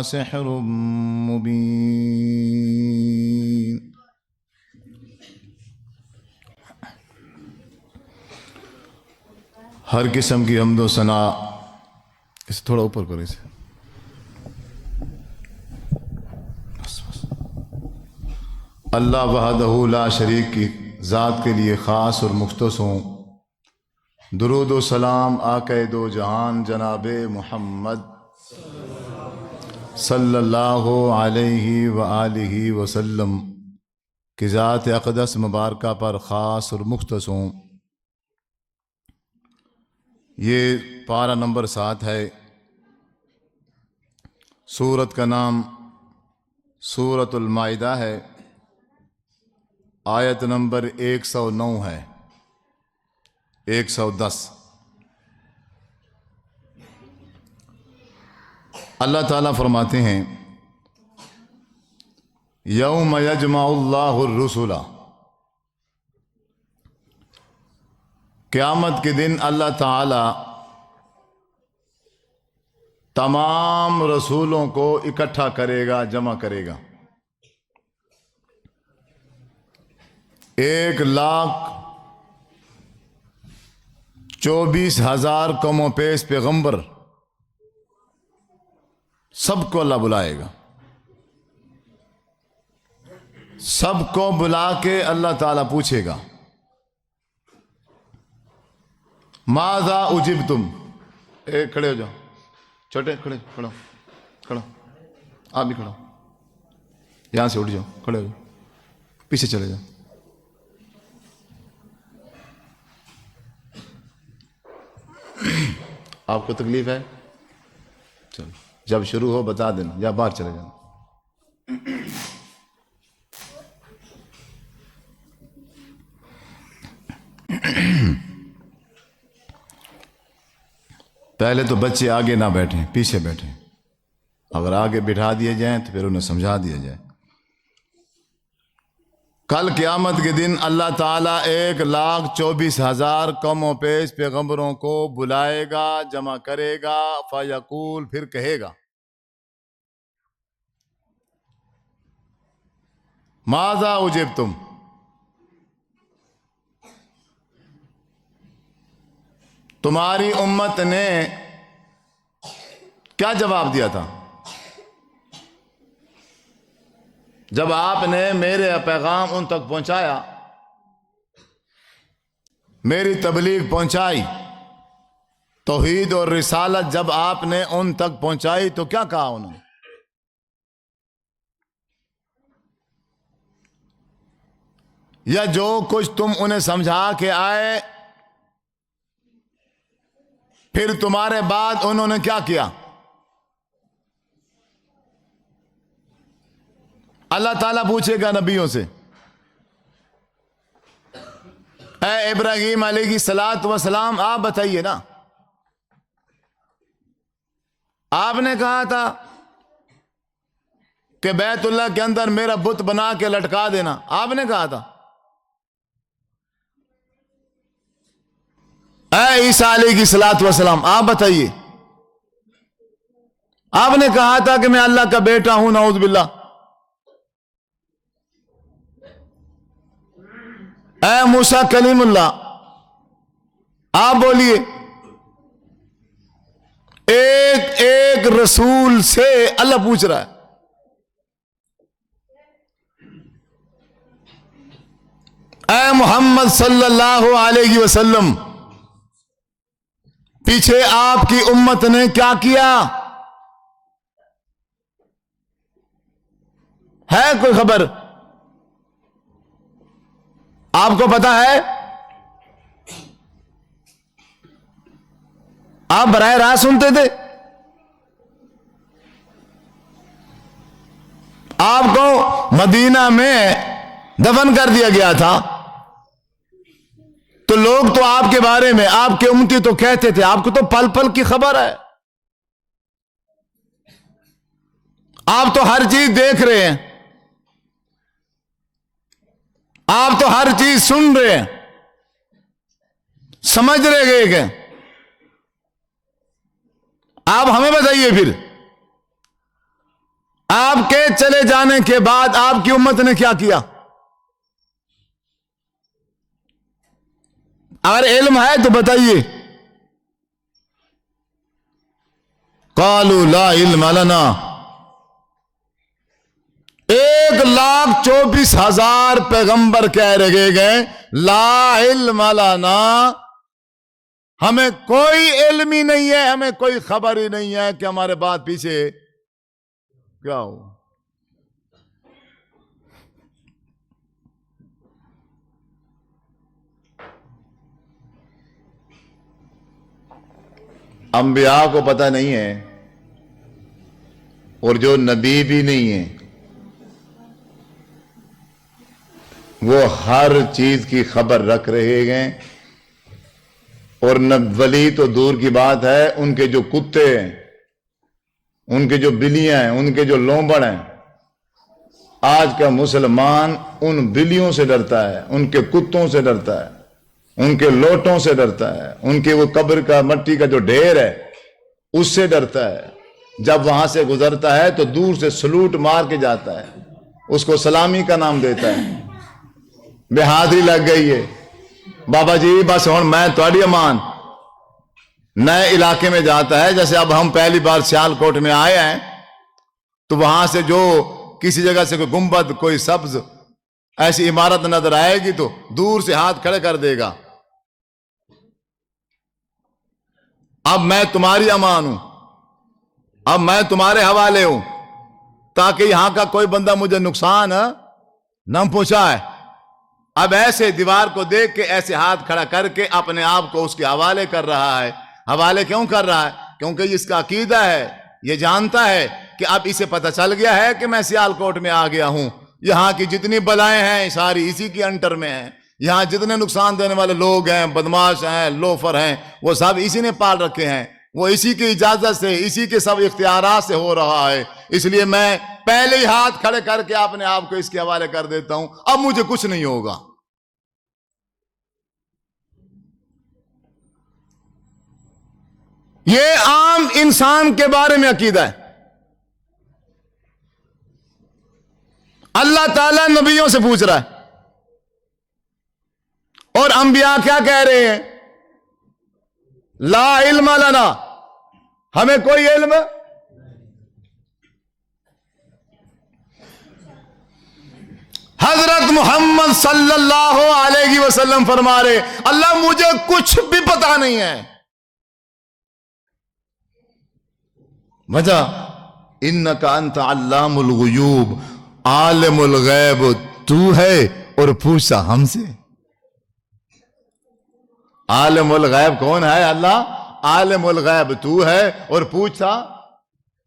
سحر مبین۔ ہر قسم کی حمد و ثنا، اسے تھوڑا اوپر کرو، اسے بس بس، اللہ وحدہ لا شریک کی ذات کے لیے خاص اور مختص ہوں۔ درود و سلام آقا دو جہان جناب محمد صلی اللہ علیہ وآلہ وسلم کی ذات اقدس مبارکہ پر خاص اور مختص ہوں۔ یہ پارہ نمبر 7 ہے۔ سورت کا نام سورۃ المائدہ ہے۔ آیت نمبر 109 ہے، 110۔ اللہ تعالیٰ فرماتے ہیں یوم یجمع اللہ الرسل، قیامت کے دن اللہ تعالیٰ تمام رسولوں کو اکٹھا کرے گا، جمع کرے گا۔ 1,24,000 قوم و پیش پیغمبر، سب کو اللہ بلائے گا۔ سب کو بلا کے اللہ تعالیٰ پوچھے گا ماذا اجبتم، کھڑے ہو جاؤ، چھوٹے کھڑے، کھڑو کھڑو، آپ بھی کھڑو، یہاں سے اٹھ جاؤ، کھڑے ہو جاؤ، پیچھے چلے جاؤ۔ آپ کو تکلیف ہے؟ چلو، جب شروع ہو بتا دینا یا باہر چلے جانا۔ پہلے تو بچے آگے نہ بیٹھیں، پیچھے بیٹھیں۔ اگر آگے بٹھا دیے جائیں تو پھر انہیں سمجھا دیا جائے۔ کل قیامت کے دن اللہ تعالیٰ 1,24,000 قوم و پیش پیغمبروں کو بلائے گا، جمع کرے گا، فیقول، پھر کہے گا ماذا اجبتم، تمہاری امت نے کیا جواب دیا تھا جب آپ نے میرے پیغام ان تک پہنچایا، میری تبلیغ پہنچائی، توحید اور رسالت جب آپ نے ان تک پہنچائی تو کیا کہا انہوں نے؟ یا جو کچھ تم انہیں سمجھا کے آئے، پھر تمہارے بعد انہوں نے کیا کیا؟ اللہ تعالیٰ پوچھے گا نبیوں سے، اے ابراہیم علیہ السلام آپ بتائیے نا، آپ نے کہا تھا کہ بیت اللہ کے اندر میرا بت بنا کے لٹکا دینا، آپ نے کہا تھا۔ اے عیسیٰ علیہ السلام آپ بتائیے، آپ نے کہا تھا کہ میں اللہ کا بیٹا ہوں، نعوذ باللہ۔ اے موسیٰ کلیم اللہ آپ بولیے۔ ایک ایک رسول سے اللہ پوچھ رہا ہے۔ اے محمد صلی اللہ علیہ وسلم، پیچھے آپ کی امت نے کیا کیا؟ ہے کوئی خبر؟ آپ کو پتا ہے؟ آپ براہ راست سنتے تھے؟ آپ کو مدینہ میں دفن کر دیا گیا تھا تو لوگ تو آپ کے بارے میں، آپ کے امتی تو کہتے تھے، آپ کو تو پل پل کی خبر ہے، آپ تو ہر چیز دیکھ رہے ہیں، آپ تو ہر چیز سن رہے ہیں، سمجھ رہے گئے کہ آپ ہمیں بتائیے پھر آپ کے چلے جانے کے بعد آپ کی امت نے کیا کیا؟ اگر علم ہے تو بتائیے۔ قالوا لا علم لنا، 1,24,000 پیغمبر کہہ رہے گئے لا علم لنا، ہمیں کوئی علم ہی نہیں ہے، ہمیں کوئی خبر ہی نہیں ہے کہ ہمارے بعد پیچھے کیا ہو۔ انبیاء کو پتہ نہیں ہے، اور جو نبی بھی نہیں ہے وہ ہر چیز کی خبر رکھ رہے ہیں، اور ولی تو دور کی بات ہے، ان کے جو کتے ہیں، ان کے جو بلیاں ہیں، ان کے جو لومبڑ ہیں، آج کا مسلمان ان بلیوں سے ڈرتا ہے، ان کے کتوں سے ڈرتا ہے، ان کے لوٹوں سے ڈرتا ہے، ان کے وہ قبر کا مٹی کا جو ڈھیر ہے اس سے ڈرتا ہے۔ جب وہاں سے گزرتا ہے تو دور سے سلوٹ مار کے جاتا ہے، اس کو سلامی کا نام دیتا ہے۔ بہادری لگ گئی ہے، بابا جی بس ہوں میں تھوڑی امان۔ نئے علاقے میں جاتا ہے، جیسے اب ہم پہلی بار سیالکوٹ میں آئے ہیں تو وہاں سے جو کسی جگہ سے کوئی گنبد، کوئی سبز ایسی عمارت نظر آئے گی تو دور سے ہاتھ کھڑے کر دے گا، اب میں تمہاری امان ہوں، اب میں تمہارے حوالے ہوں، تاکہ یہاں کا کوئی بندہ مجھے نقصان نہ پہنچائے۔ اب ایسے دیوار کو دیکھ کے ایسے ہاتھ کھڑا کر کے اپنے آپ کو اس کے حوالے کر رہا ہے۔ حوالے کیوں کر رہا ہے؟ کیونکہ اس کا عقیدہ ہے، یہ جانتا ہے کہ اب اسے پتہ چل گیا ہے کہ میں سیالکوٹ میں آ گیا ہوں، یہاں کی جتنی بلائیں ہیں ساری اسی کی انٹر میں ہیں، یہاں جتنے نقصان دینے والے لوگ ہیں، بدماش ہیں، لوفر ہیں، وہ سب اسی نے پال رکھے ہیں، وہ اسی کی اجازت سے، اسی کے سب اختیارات سے ہو رہا ہے۔ اس لیے میں پہلے ہی ہاتھ کھڑے کر کے اپنے آپ کو اس کے حوالے کر دیتا ہوں، اب مجھے کچھ نہیں ہوگا۔ یہ عام انسان کے بارے میں عقیدہ ہے۔ اللہ تعالیٰ نبیوں سے پوچھ رہا ہے، اور انبیاء کیا کہہ رہے ہیں؟ لا علم لنا، ہمیں کوئی علم۔ حضرت محمد صلی اللہ علیہ وسلم فرما رہے اللہ مجھے کچھ بھی پتا نہیں ہے۔ وجہ انکا انت علام الغیوب، عالم الغیب تو ہے اور پوچھا ہم سے۔ عالم الغیب کون ہے؟ اللہ۔ عالم الغیب تو ہے اور پوچھا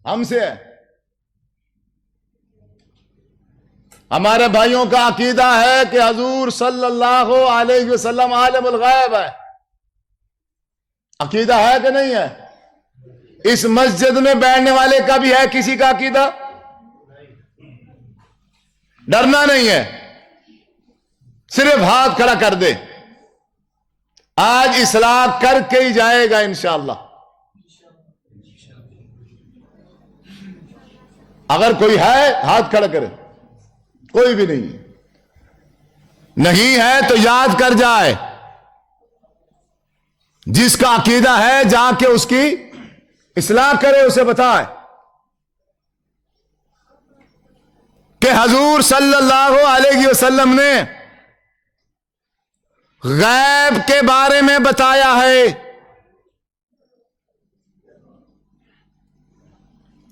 ہم سے ہے۔ ہمارے بھائیوں کا عقیدہ ہے کہ حضور صلی اللہ علیہ وسلم عالم الغیب ہے۔ عقیدہ ہے کہ نہیں ہے؟ اس مسجد میں بیٹھنے والے کا بھی ہے کسی کا عقیدہ؟ ڈرنا نہیں ہے، صرف ہاتھ کھڑا کر دے، آج اصلاح کر کے ہی جائے گا انشاءاللہ۔ اگر کوئی ہے ہاتھ کھڑا کرے، کوئی بھی نہیں ہے تو یاد کر جائے، جس کا عقیدہ ہے جا کے اس کی اصلاح کرے، اسے بتائے کہ حضور صلی اللہ علیہ وسلم نے غیب کے بارے میں بتایا ہے۔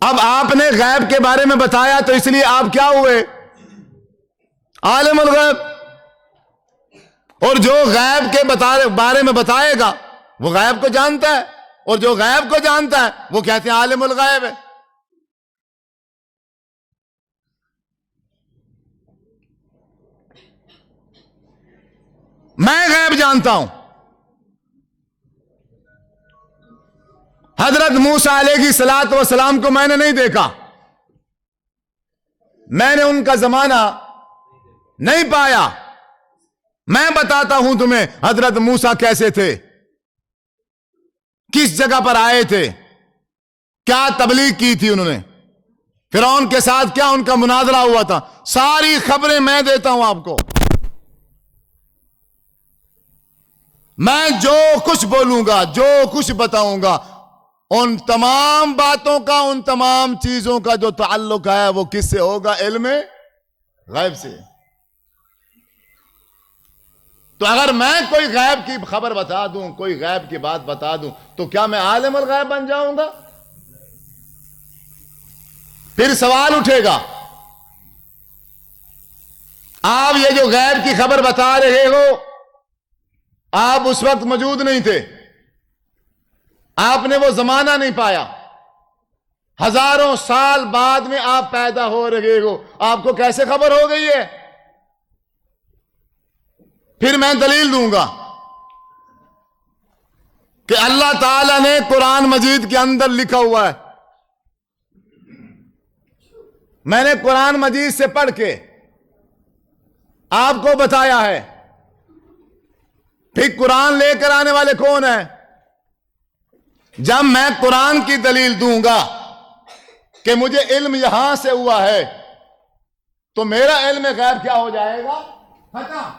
اب آپ نے غیب کے بارے میں بتایا تو اس لیے آپ کیا ہوئے؟ عالم الغیب۔ اور جو غیب کے بارے میں بتائے گا وہ غیب کو جانتا ہے، اور جو غیب کو جانتا ہے وہ کہتے ہیں عالم الغیب ہے۔ میں غیب جانتا ہوں۔ حضرت موسیٰ علیہ الصلوۃ والسلام کو میں نے نہیں دیکھا، میں نے ان کا زمانہ نہیں پایا۔ میں بتاتا ہوں تمہیں حضرت موسیٰ کیسے تھے، کس جگہ پر آئے تھے، کیا تبلیغ کی تھی انہوں نے۔ فرعون کے ساتھ کیا ان کا مناظرہ ہوا تھا، ساری خبریں میں دیتا ہوں آپ کو. میں جو کچھ بولوں گا، جو کچھ بتاؤں گا، ان تمام باتوں کا، ان تمام چیزوں کا جو تعلق ہے وہ کس سے ہوگا؟ علم غیب سے. تو اگر میں کوئی غیب کی خبر بتا دوں، کوئی غیب کی بات بتا دوں، تو کیا میں عالم الغیب بن جاؤں گا؟ پھر سوال اٹھے گا، آپ یہ جو غیب کی خبر بتا رہے ہو، آپ اس وقت موجود نہیں تھے، آپ نے وہ زمانہ نہیں پایا، ہزاروں سال بعد میں آپ پیدا ہو رہے ہو، آپ کو کیسے خبر ہو گئی ہے؟ پھر میں دلیل دوں گا کہ اللہ تعالیٰ نے قرآن مجید کے اندر لکھا ہوا ہے، میں نے قرآن مجید سے پڑھ کے آپ کو بتایا ہے. پھر قرآن لے کر آنے والے کون ہیں؟ جب میں قرآن کی دلیل دوں گا کہ مجھے علم یہاں سے ہوا ہے، تو میرا علم غیب کیا ہو جائے گا؟ ختم.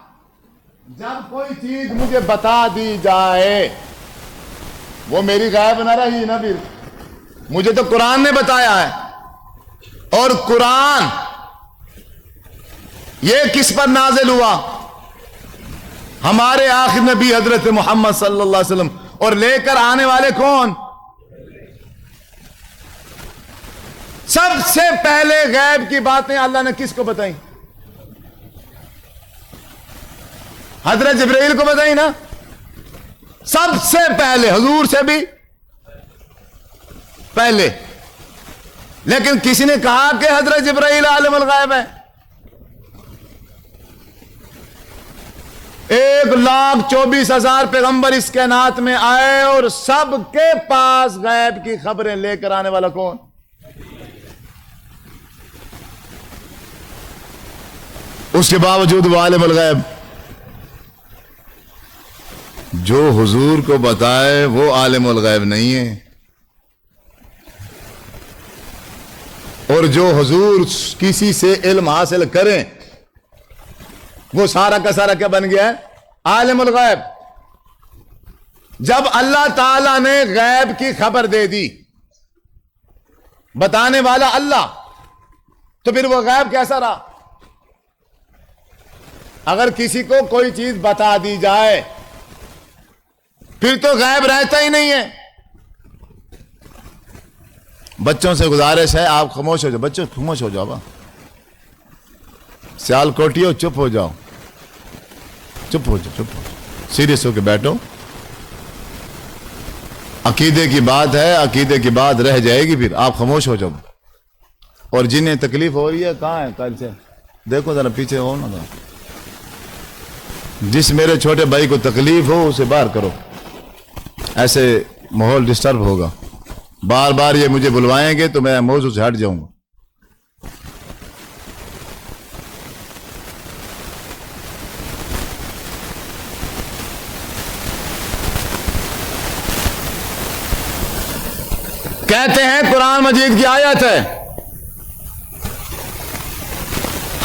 جب کوئی چیز مجھے بتا دی جائے وہ میری غیب نہ رہی نا، پھر مجھے تو قرآن نے بتایا ہے. اور قرآن یہ کس پر نازل ہوا؟ ہمارے آخر نبی حضرت محمد صلی اللہ علیہ وسلم. اور لے کر آنے والے کون؟ سب سے پہلے غیب کی باتیں اللہ نے کس کو بتائیں؟ حضرت جبرائیل کو بتائیں نا، سب سے پہلے، حضور سے بھی پہلے. لیکن کسی نے کہا کہ حضرت جبرائیل عالم الغیب ہے؟ 1,24,000 پیغمبر اس کائنات میں آئے اور سب کے پاس غیب کی خبریں لے کر آنے والا کون؟ اس کے باوجود وہ عالم الغیب. جو حضور کو بتائے وہ عالم الغیب نہیں ہے، اور جو حضور کسی سے علم حاصل کریں وہ سارا کا سارا کیا بن گیا ہے؟ عالم الغیب. جب اللہ تعالیٰ نے غیب کی خبر دے دی، بتانے والا اللہ، تو پھر وہ غیب کیسا رہا؟ اگر کسی کو کوئی چیز بتا دی جائے پھر تو غیب رہتا ہی نہیں ہے. بچوں سے گزارش ہے، آپ خاموش ہو جاؤ، بچوں خاموش ہو جاؤ، سیال کوٹیو چپ ہو جاؤ، چپ ہو جاؤ، چپ ہو جاؤ، سیریس ہو کے بیٹھو. عقیدے کی بات ہے، عقیدے کی بات رہ جائے گی، پھر آپ خاموش ہو جاؤ. اور جنہیں تکلیف ہو رہی ہے کہاں ہے؟ کل سے دیکھو ذرا پیچھے ہو نا. جس میرے چھوٹے بھائی کو تکلیف ہو اسے باہر کرو، ایسے ماحول ڈسٹرب ہوگا. بار بار یہ مجھے بلوائیں گے تو میں موضوع سے ہٹ جاؤں گا. کہتے ہیں قرآن مجید کی آیت ہے.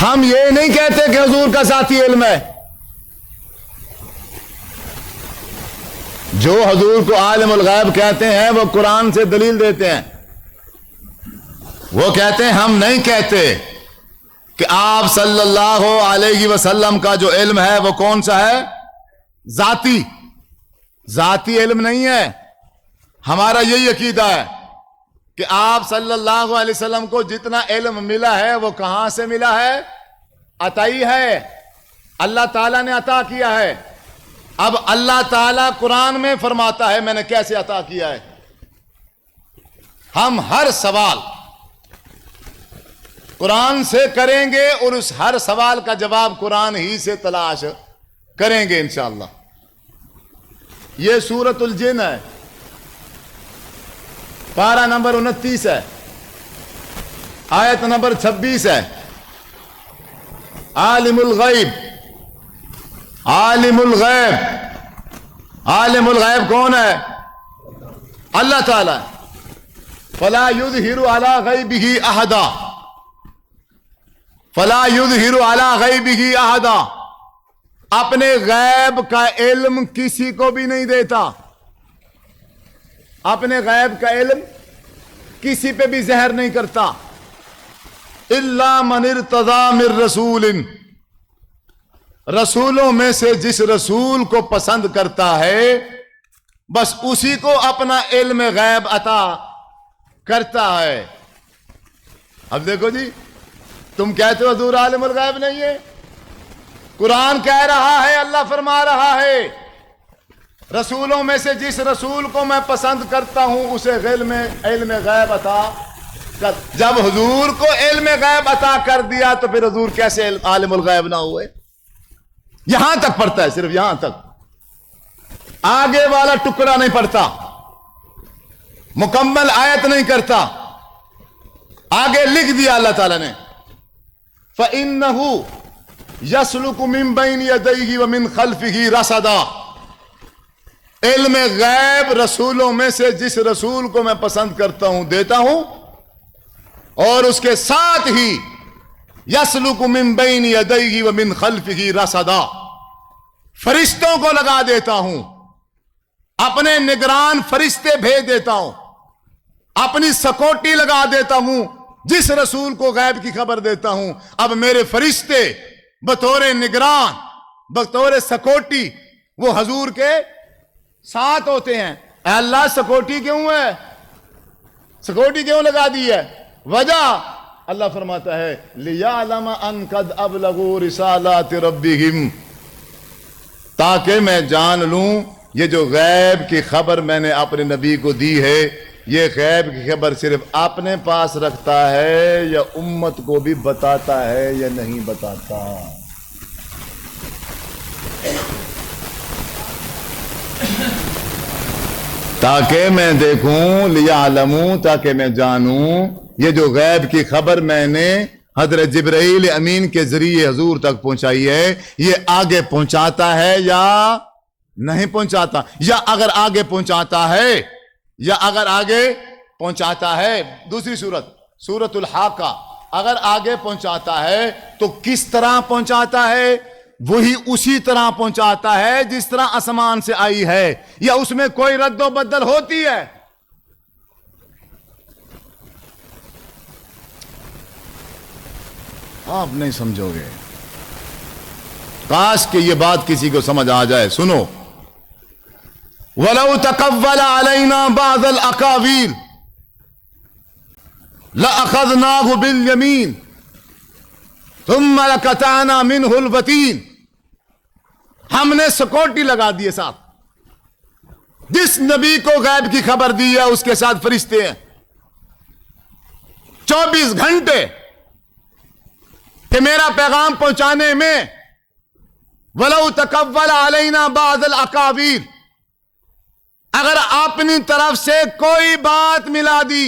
ہم یہ نہیں کہتے کہ حضور کا ذاتی علم ہے. جو حضور کو عالم الغیب کہتے ہیں وہ قرآن سے دلیل دیتے ہیں. وہ کہتے ہیں ہم نہیں کہتے کہ آپ صلی اللہ علیہ وسلم کا جو علم ہے وہ کون سا ہے؟ ذاتی علم نہیں ہے. ہمارا یہی عقیدہ ہے کہ آپ صلی اللہ علیہ وسلم کو جتنا علم ملا ہے وہ کہاں سے ملا ہے؟ عطائی ہے، اللہ تعالیٰ نے عطا کیا ہے. اب اللہ تعالیٰ قرآن میں فرماتا ہے میں نے کیسے عطا کیا ہے. ہم ہر سوال قرآن سے کریں گے اور اس ہر سوال کا جواب قرآن ہی سے تلاش کریں گے انشاءاللہ. یہ سورۃ الجن ہے، پارہ نمبر 29 ہے، آیت نمبر 26 ہے. عالم الغیب، عالم الغیب، عالم الغیب کون ہے؟ اللہ تعالیٰ. فلا یظہر علی غیبہ احدا، فلا یظہر علی غیبہ احدا، اپنے غیب کا علم کسی کو بھی نہیں دیتا، اپنے غیب کا علم کسی پہ بھی زہر نہیں کرتا، الا من ارتضی من رسول، رسولوں میں سے جس رسول کو پسند کرتا ہے بس اسی کو اپنا علم غیب عطا کرتا ہے۔ اب دیکھو جی، تم کہتے ہو حضور عالم الغیب نہیں ہے، قرآن کہہ رہا ہے، اللہ فرما رہا ہے رسولوں میں سے جس رسول کو میں پسند کرتا ہوں اسے علم غیب عطا کر۔ جب حضور کو علم غیب عطا کر دیا تو پھر حضور کیسے عالم الغیب نہ ہوئے؟ یہاں تک پڑھتا ہے، صرف یہاں تک، آگے والا ٹکڑا نہیں پڑھتا، مکمل آیت نہیں کرتا، آگے لکھ دیا اللہ تعالیٰ نے فَإِنَّهُ يَسْلُكُ مِن بَيْنِ يَدَيْهِ وَمِن خَلْفِهِ رَصَدًا۔ علم غیب رسولوں میں سے جس رسول کو میں پسند کرتا ہوں دیتا ہوں، اور اس کے ساتھ ہی یسلک من بین یدیہ ومن خلفہ رصدا، فرشتوں کو لگا دیتا ہوں، اپنے نگران فرشتے بھیج دیتا ہوں، اپنی سکوٹی لگا دیتا ہوں، جس رسول کو غیب کی خبر دیتا ہوں اب میرے فرشتے بطور نگران بطور سکوٹی وہ حضور کے ساتھ ہوتے ہیں۔ اے اللہ سکوٹی کیوں ہے؟ سکوٹی کیوں لگا دی ہے؟ وجہ اللہ فرماتا ہے لِيَعْلَمَ أَن قَدْ أَبْلَغُوا رِسَالَاتِ رَبِّهِمْ، تاکہ میں جان لوں یہ جو غیب کی خبر میں نے اپنے نبی کو دی ہے یہ غیب کی خبر صرف اپنے پاس رکھتا ہے یا امت کو بھی بتاتا ہے یا نہیں بتاتا۔ تاکہ میں دیکھوں، لِيَعْلَمُوا، تاکہ میں جانوں یہ جو غیب کی خبر میں نے حضرت جبرائیل امین کے ذریعے حضور تک پہنچائی ہے یہ آگے پہنچاتا ہے یا نہیں پہنچاتا، یا اگر آگے پہنچاتا ہے دوسری سورۃ الحاقہ، اگر آگے پہنچاتا ہے تو کس طرح پہنچاتا ہے؟ وہی اسی طرح پہنچاتا ہے جس طرح آسمان سے آئی ہے، یا اس میں کوئی رد و بدل ہوتی ہے؟ آپ نہیں سمجھو گے، کاش کہ یہ بات کسی کو سمجھ آ جائے۔ سنو، وَلَوْ تَقَوَّلَ عَلَيْنَا بَعْضَ الْأَقَاوِيلِ لَأَخَذْنَاهُ بِالْيَمِينِ ثُمَّ لَقَطَعْنَا مِنْهُ الْوَتِينَ، ہم نے سکوٹی لگا دیے ساتھ، جس نبی کو غیب کی خبر دی ہے اس کے ساتھ فرشتے ہیں 24 گھنٹے کہ میرا پیغام پہنچانے میں۔ وَلَوْ تَقَوَّلَ عَلَيْنَا بَعْضَ الْأَقَاوِيلِ، اگر اپنی طرف سے کوئی بات ملا دی،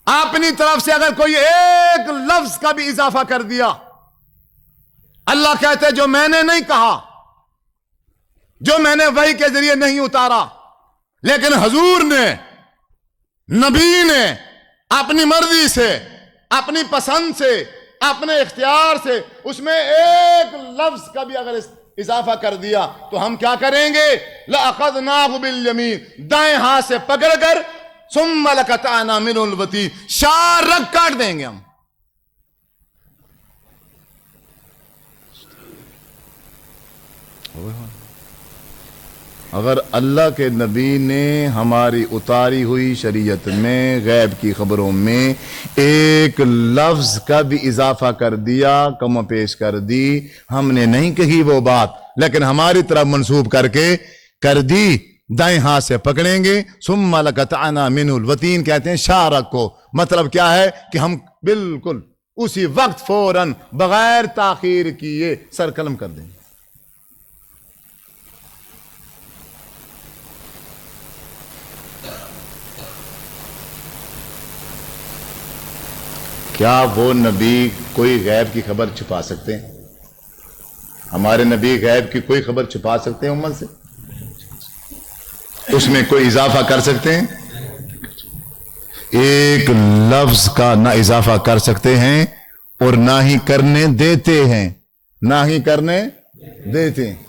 اپنی طرف سے اگر کوئی ایک لفظ کا بھی اضافہ کر دیا، اللہ کہتے جو میں نے نہیں کہا، جو میں نے وحی کے ذریعے نہیں اتارا، لیکن حضور نے، نبی نے اپنی مرضی سے، اپنی پسند سے، اپنے اختیار سے اس میں ایک لفظ کا بھی اگر اضافہ کر دیا تو ہم کیا کریں گے؟ لَأَخَذْنَاهُ بِالْيَمِينِ، دائیں ہاتھ سے پکڑ کر ثُمَّ لَقَطَعْنَا مِنْهُ الْوَتِينَ، شار رگ کاٹ دیں گے ہم۔ اگر اللہ کے نبی نے ہماری اتاری ہوئی شریعت میں غیب کی خبروں میں ایک لفظ کا بھی اضافہ کر دیا، کم و پیش کر دی، ہم نے نہیں کہی وہ بات لیکن ہماری طرف منسوب کر کے کر دی، دائیں ہاتھ سے پکڑیں گے۔ ثم لقطعنا منه الوتین کہتے ہیں شارک کو، مطلب کیا ہے کہ ہم بالکل اسی وقت فوراً بغیر تاخیر کیے سر قلم کر دیں گے۔ کیا وہ نبی کوئی غیب کی خبر چھپا سکتے ہیں؟ ہمارے نبی غیب کی کوئی خبر چھپا سکتے ہیں امت سے؟ اس میں کوئی اضافہ کر سکتے ہیں؟ ایک لفظ کا نہ اضافہ کر سکتے ہیں اور نہ ہی کرنے دیتے ہیں، نہ ہی کرنے دیتے ہیں۔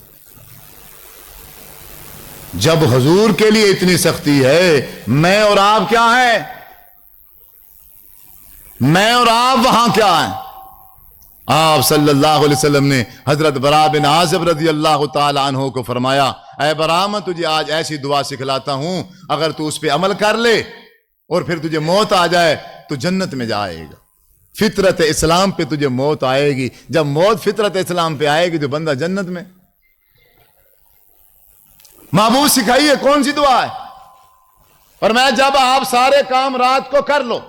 جب حضور کے لیے اتنی سختی ہے، میں اور آپ کیا ہیں؟ میں اور آپ وہاں کیا ہیں؟ آپ صلی اللہ علیہ وسلم نے حضرت براء بن عازب رضی اللہ تعالی عنہ کو فرمایا، اے براء میں تجھے آج ایسی دعا سکھلاتا ہوں، اگر تو اس پہ عمل کر لے اور پھر تجھے موت آ جائے تو جنت میں جائے گا۔ فطرت اسلام پہ تجھے موت آئے گی، جب موت فطرت اسلام پہ آئے گی تو بندہ جنت میں۔ محبوب سکھائیے کون سی دعا ہے؟ فرمایا جب آپ سارے کام رات کو کر لو،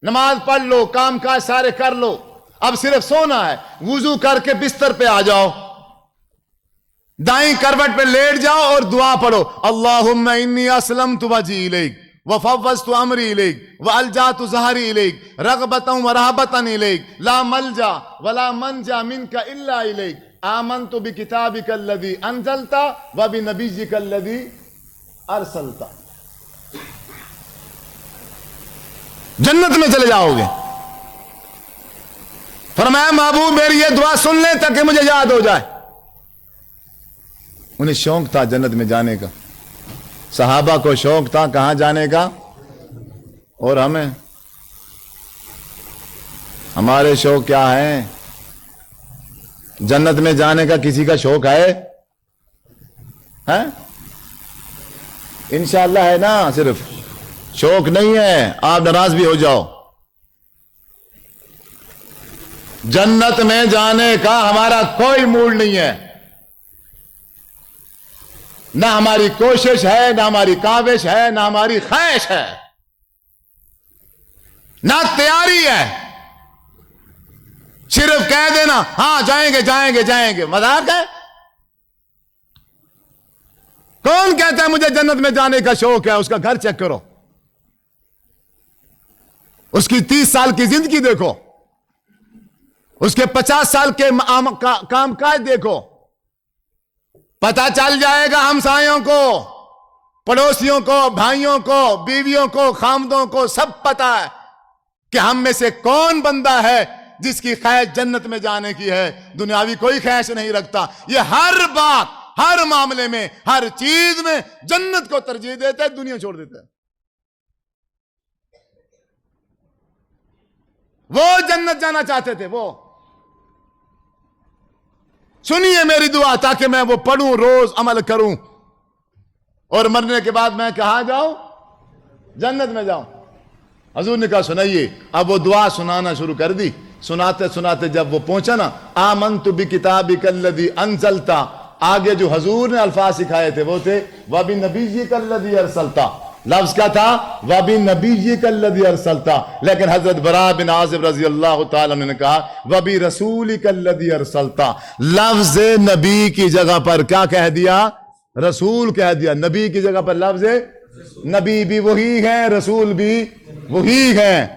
نماز پڑھ لو، کام کاج سارے کر لو، اب صرف سونا ہے، وضو کر کے بستر پہ آ جاؤ، دائیں کروٹ پہ لیٹ جاؤ اور دعا پڑھو، اللہم انی اسلمت وجہی الیک وفوضت امری الیک والجأت ظہری الیک رغبتا ورہبتا الیک لا ملجا ولا منجا منک الا الیک آمنت بکتابک الذی انزلت وبنبیک الذی ارسلت۔ جنت میں چلے جاؤ گے۔ فرمایا محبوب میری یہ دعا سن لیں تاکہ مجھے یاد ہو جائے۔ انہیں شوق تھا جنت میں جانے کا، صحابہ کو شوق تھا کہاں جانے کا، اور ہمارے شوق کیا ہیں؟ جنت میں جانے کا کسی کا شوق ہے؟ انشاءاللہ ہے نا، صرف شوق نہیں ہے، آپ ناراض بھی ہو جاؤ۔ جنت میں جانے کا ہمارا کوئی موڈ نہیں ہے، نہ ہماری کوشش ہے، نہ ہماری کاوش ہے، نہ ہماری خواہش ہے، نہ تیاری ہے۔ صرف کہہ دینا ہاں جائیں گے جائیں گے جائیں گے، مذاق ہے؟ کون کہتا ہے مجھے جنت میں جانے کا شوق ہے؟ اس کا گھر چیک کرو، اس کی 30 سال کی زندگی دیکھو، اس کے 50 سال کے کام کاج دیکھو، پتا چل جائے گا ہمسایوں کو، پڑوسیوں کو، بھائیوں کو، بیویوں کو، خامدوں کو سب پتا ہے کہ ہم میں سے کون بندہ ہے جس کی خواہش جنت میں جانے کی ہے، دنیاوی کوئی خواہش نہیں رکھتا۔ یہ ہر بات، ہر معاملے میں، ہر چیز میں جنت کو ترجیح دیتا ہے، دنیا چھوڑ دیتا ہے۔ وہ جنت جانا چاہتے تھے، وہ سنیے میری دعا تاکہ میں وہ پڑھوں، روز عمل کروں، اور مرنے کے بعد میں کہاں جاؤں؟ جنت میں جاؤں۔ حضور نے کہا سنائیے، اب وہ دعا سنانا شروع کر دی۔ سناتے سناتے جب وہ پہنچا نا آمنت بکتابک الذی انزلت، آگے جو حضور نے الفاظ سکھائے تھے وہ تھے وبنبیک الذی ارسلت، لفظ کیا تھا؟ وبنبیک الذی ارسلت، لیکن حضرت براء بن عازب رضی اللہ تعالیٰ عنہ نے کہا وبرسولک الذی ارسلت، لفظ نبی کی جگہ پر کیا کہہ دیا؟ رسول کہہ دیا۔ نبی کی جگہ پر لفظ نبی بھی وہی ہے، رسول بھی وہی ہے،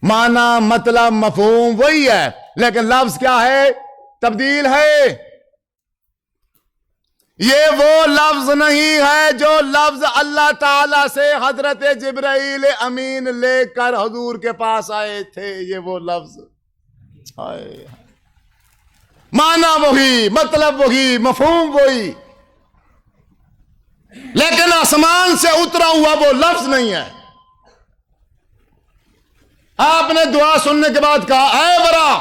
معنی مطلب مفہوم وہی ہے، لیکن لفظ کیا ہے؟ تبدیل ہے۔ یہ وہ لفظ نہیں ہے جو لفظ اللہ تعالی سے حضرت جبرائیل امین لے کر حضور کے پاس آئے تھے، یہ وہ لفظ آئے، معنی وہی، مطلب وہی، مفہوم وہی، لیکن آسمان سے اترا ہوا وہ لفظ نہیں ہے۔ آپ نے دعا سننے کے بعد کہا اے براء،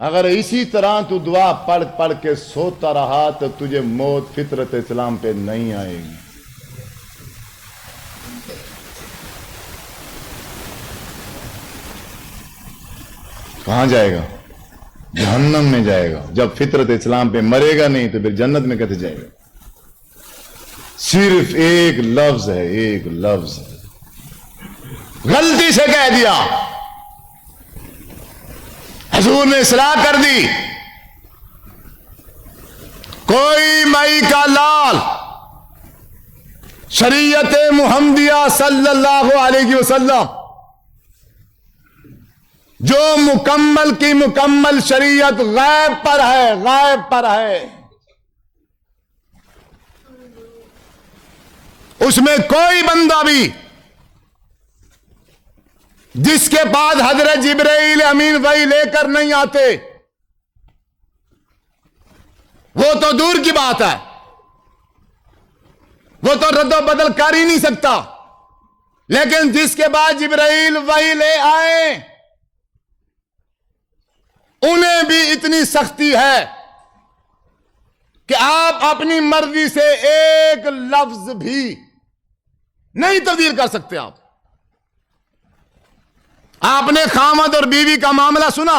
اگر اسی طرح تو دعا پڑھ پڑھ کے سوتا رہا تو تجھے موت فطرت اسلام پہ نہیں آئے گی۔ کہاں جائے گا؟ جہنم میں جائے گا۔ جب فطرت اسلام پہ مرے گا نہیں تو پھر جنت میں کیسے جائے گا؟ صرف ایک لفظ ہے، ایک لفظ ہے، غلطی سے کہہ دیا، حضور نے اصلاح کر دی۔ کوئی مئی کا لال شریعت محمدیہ صلی اللہ علیہ وسلم جو مکمل کی مکمل شریعت غیب پر ہے، غیب پر ہے، اس میں کوئی بندہ بھی جس کے بعد حضرت جبرائیل امین وحی لے کر نہیں آتے، وہ تو دور کی بات ہے، وہ تو رد و بدل کر ہی نہیں سکتا۔ لیکن جس کے بعد جبرائیل وحی لے آئے، انہیں بھی اتنی سختی ہے کہ آپ اپنی مرضی سے ایک لفظ بھی نہیں تبدیل کر سکتے۔ آپ نے خامد اور بیوی کا معاملہ سنا،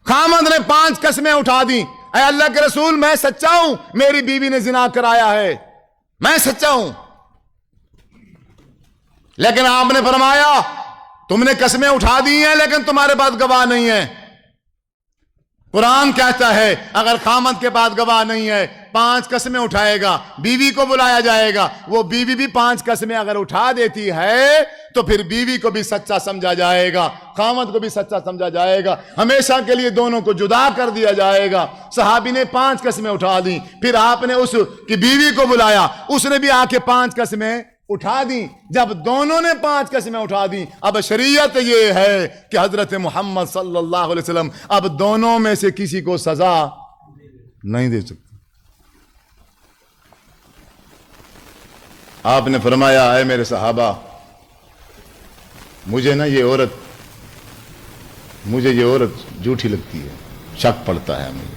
خامد نے 5 قسمیں اٹھا دی، اے اللہ کے رسول میں سچا ہوں، میری بیوی نے زنا کرایا ہے، میں سچا ہوں۔ لیکن آپ نے فرمایا تم نے قسمیں اٹھا دی ہیں لیکن تمہارے پاس گواہ نہیں ہے۔ قرآن کہتا ہے اگر خامد کے پاس گواہ نہیں ہے، 5 قسمیں اٹھائے گا، بیوی کو بلایا جائے گا، وہ بیوی بھی 5 قسمیں اگر اٹھا دیتی ہے تو پھر بیوی کو بھی سچا سمجھا جائے گا، خامد کو بھی سچا سمجھا جائے گا، ہمیشہ کے لیے دونوں کو جدا کر دیا جائے گا۔ صحابی نے 5 قسمیں اٹھا دی، پھر آپ نے اس کی بیوی کو بلایا، اس نے بھی آ کے 5 قسمیں اٹھا دی۔ جب دونوں نے 5 قسمیں اٹھا دی، اب شریعت یہ ہے کہ حضرت محمد صلی اللہ علیہ وسلم اب دونوں میں سے کسی کو سزا نہیں دے سکتے۔ آپ نے فرمایا اے میرے صحابہ، مجھے یہ عورت جھوٹی لگتی ہے، شک پڑتا ہے مجھے،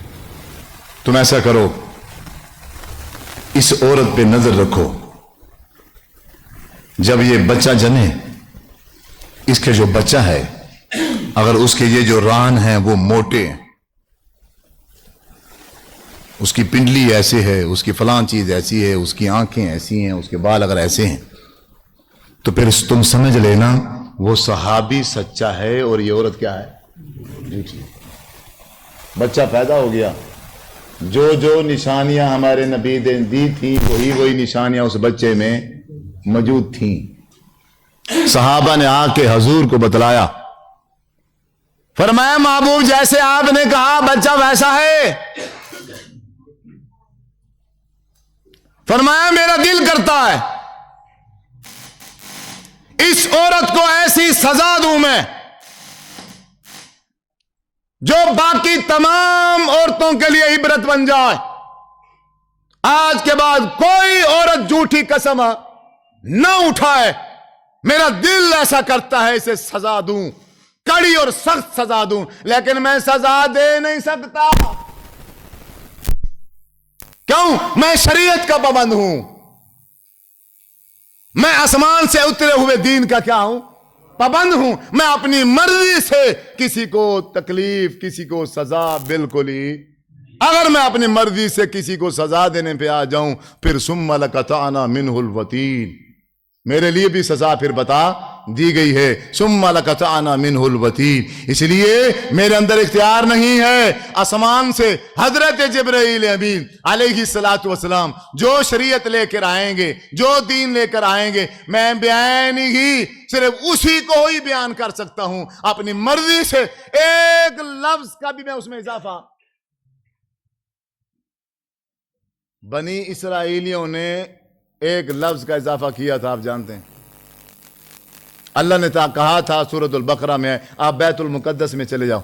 تم ایسا کرو اس عورت پہ نظر رکھو، جب یہ بچہ جنے، اس کے جو بچہ ہے اگر اس کے یہ جو ران ہیں وہ موٹے ہیں، اس کی پنڈلی ایسے ہے، اس کی فلان چیز ایسی ہے، اس کی آنکھیں ایسی ہیں، اس کے بال اگر ایسے ہیں، تو پھر تم سمجھ لینا وہ صحابی سچا ہے اور یہ عورت کیا ہے، جھوٹی۔ بچہ پیدا ہو گیا، جو جو نشانیاں ہمارے نبی نے دی تھیں وہی نشانیاں اس بچے میں موجود تھیں۔ صحابہ نے آ کے حضور کو بتلایا، فرمایا محبوب جیسے آپ نے کہا بچہ ویسا ہے۔ فرمایا میرا دل کرتا ہے اس عورت کو ایسی سزا دوں میں جو باقی تمام عورتوں کے لیے عبرت بن جائے، آج کے بعد کوئی عورت جھوٹی قسم نہ اٹھائے۔ میرا دل ایسا کرتا ہے اسے سزا دوں، کڑی اور سخت سزا دوں، لیکن میں سزا دے نہیں سکتا۔ کیوں؟ میں شریعت کا پابند ہوں، میں آسمان سے اترے ہوئے دین کا کیا ہوں، پابند ہوں۔ میں اپنی مرضی سے کسی کو تکلیف، کسی کو سزا بالکل ہی، اگر میں اپنی مرضی سے کسی کو سزا دینے پہ آ جاؤں پھر ثم لقطعنا منہ الوتین، میرے لیے بھی سزا پھر بتا دی گئی ہے، ثم لقطعنا منہ الوتین۔ اس لیے میرے اندر اختیار نہیں ہے، آسمان سے حضرت جبرائیل امین علیہ السلام جو شریعت لے کر آئیں گے، جو دین لے کر آئیں گے، میں بیان ہی صرف اسی کو ہی بیان کر سکتا ہوں، اپنی مرضی سے ایک لفظ کا بھی میں اس میں اضافہ۔ بنی اسرائیلیوں نے ایک لفظ کا اضافہ کیا تھا، آپ جانتے ہیں، اللہ نے کہا تھا سورۃ البقرہ میں آپ بیت المقدس میں چلے جاؤ،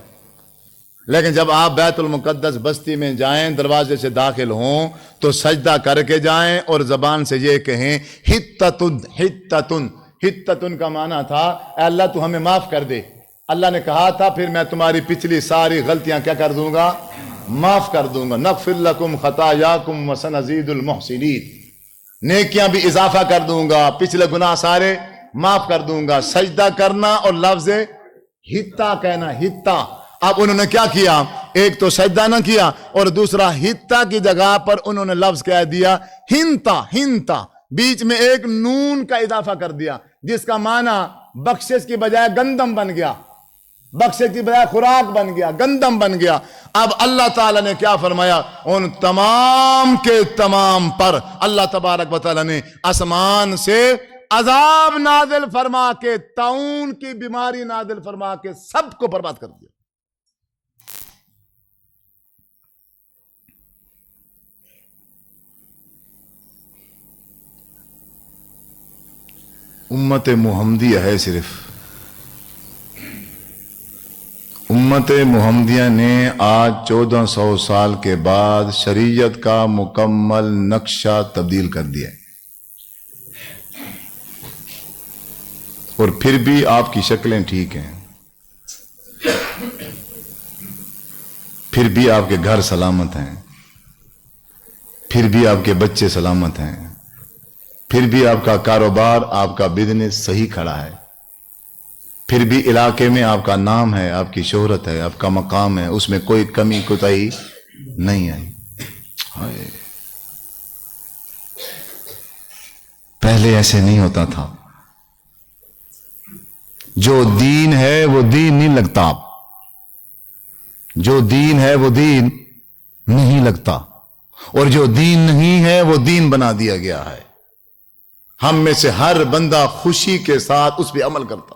لیکن جب آپ بیت المقدس بستی میں جائیں، دروازے سے داخل ہوں تو سجدہ کر کے جائیں اور زبان سے یہ کہیں حتتن حتتن۔ حتتن کا معنی تھا اے اللہ تو ہمیں معاف کر دے۔ اللہ نے کہا تھا پھر میں تمہاری پچھلی ساری غلطیاں کیا کر دوں گا، معاف کر دوں گا، نغفر لکم خطایاکم وسنزید المحسنین، نیکیاں بھی اضافہ کر دوں گا، پچھلے گناہ سارے معاف کر دوں گا۔ سجدہ کرنا اور لفظ ہتا کہنا، ہتا۔ اب انہوں نے کیا کیا، ایک تو سجدہ نہ کیا اور دوسرا ہتا کی جگہ پر انہوں نے لفظ کہہ دیا ہنتا، ہنتا، بیچ میں ایک نون کا اضافہ کر دیا جس کا معنی بخشش کی بجائے گندم بن گیا، بخشش کی بجائے خوراک بن گیا، گندم بن گیا۔ اب اللہ تعالیٰ نے کیا فرمایا، ان تمام کے تمام پر اللہ تبارک و تعالیٰ نے آسمان سے عذاب نازل فرما کے، طاعون کی بیماری نازل فرما کے سب کو برباد کر دیا۔ امت محمدیہ ہے صرف. امت محمدیہ نے آج 1400 سال کے بعد شریعت کا مکمل نقشہ تبدیل کر دیا ہے، اور پھر بھی آپ کی شکلیں ٹھیک ہیں، پھر بھی آپ کے گھر سلامت ہیں، پھر بھی آپ کے بچے سلامت ہیں، پھر بھی آپ کا کاروبار، آپ کا بزنس صحیح کھڑا ہے، پھر بھی علاقے میں آپ کا نام ہے، آپ کی شہرت ہے، آپ کا مقام ہے، اس میں کوئی کمی کوتاہی نہیں آئی. پہلے ایسے نہیں ہوتا تھا. جو دین ہے وہ دین نہیں لگتا، جو دین ہے وہ دین نہیں لگتا، اور جو دین نہیں ہے وہ دین بنا دیا گیا ہے. ہم میں سے ہر بندہ خوشی کے ساتھ اس پہ عمل کرتا،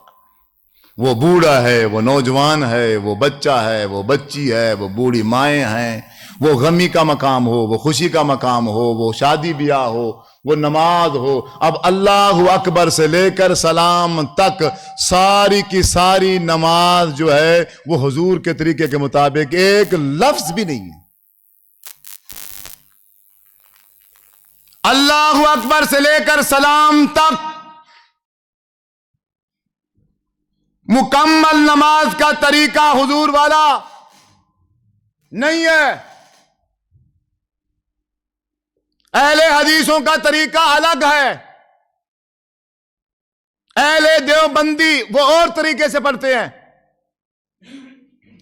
وہ بوڑھا ہے، وہ نوجوان ہے، وہ بچہ ہے، وہ بچی ہے، وہ بوڑھی مائیں ہیں، وہ غمی کا مقام ہو، وہ خوشی کا مقام ہو، وہ شادی بیاہ ہو، وہ نماز ہو. اب اللہ اکبر سے لے کر سلام تک ساری کی ساری نماز جو ہے وہ حضور کے طریقے کے مطابق ایک لفظ بھی نہیں ہے. اللہ اکبر سے لے کر سلام تک مکمل نماز کا طریقہ حضور والا نہیں ہے. اہل حدیثوں کا طریقہ الگ ہے. اہل دیوبندی وہ اور طریقے سے پڑھتے ہیں،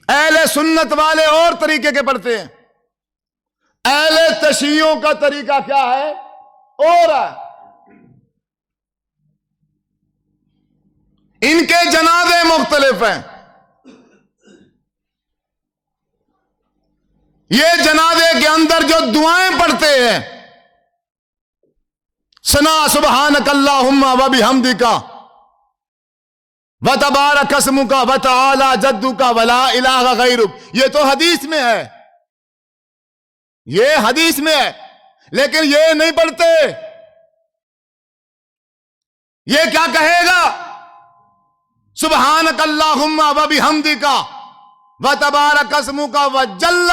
اہل سنت والے اور طریقے کے پڑھتے ہیں. اہل تشیعوں کا طریقہ کیا ہے؟ اور ہے. ان کے جنازے مختلف ہیں. یہ جنازے کے اندر جو دعائیں پڑھتے ہیں، ثنا سبحانک اللہم و بحمدک و تبارک اسمک و تعالی جدک و لا الہ غیرک، یہ تو حدیث میں ہے، یہ حدیث میں ہے. لیکن یہ نہیں پڑھتے. یہ کیا کہے گا؟ سبحانک اللہم و بحمدک و تبارک اسمک و جل،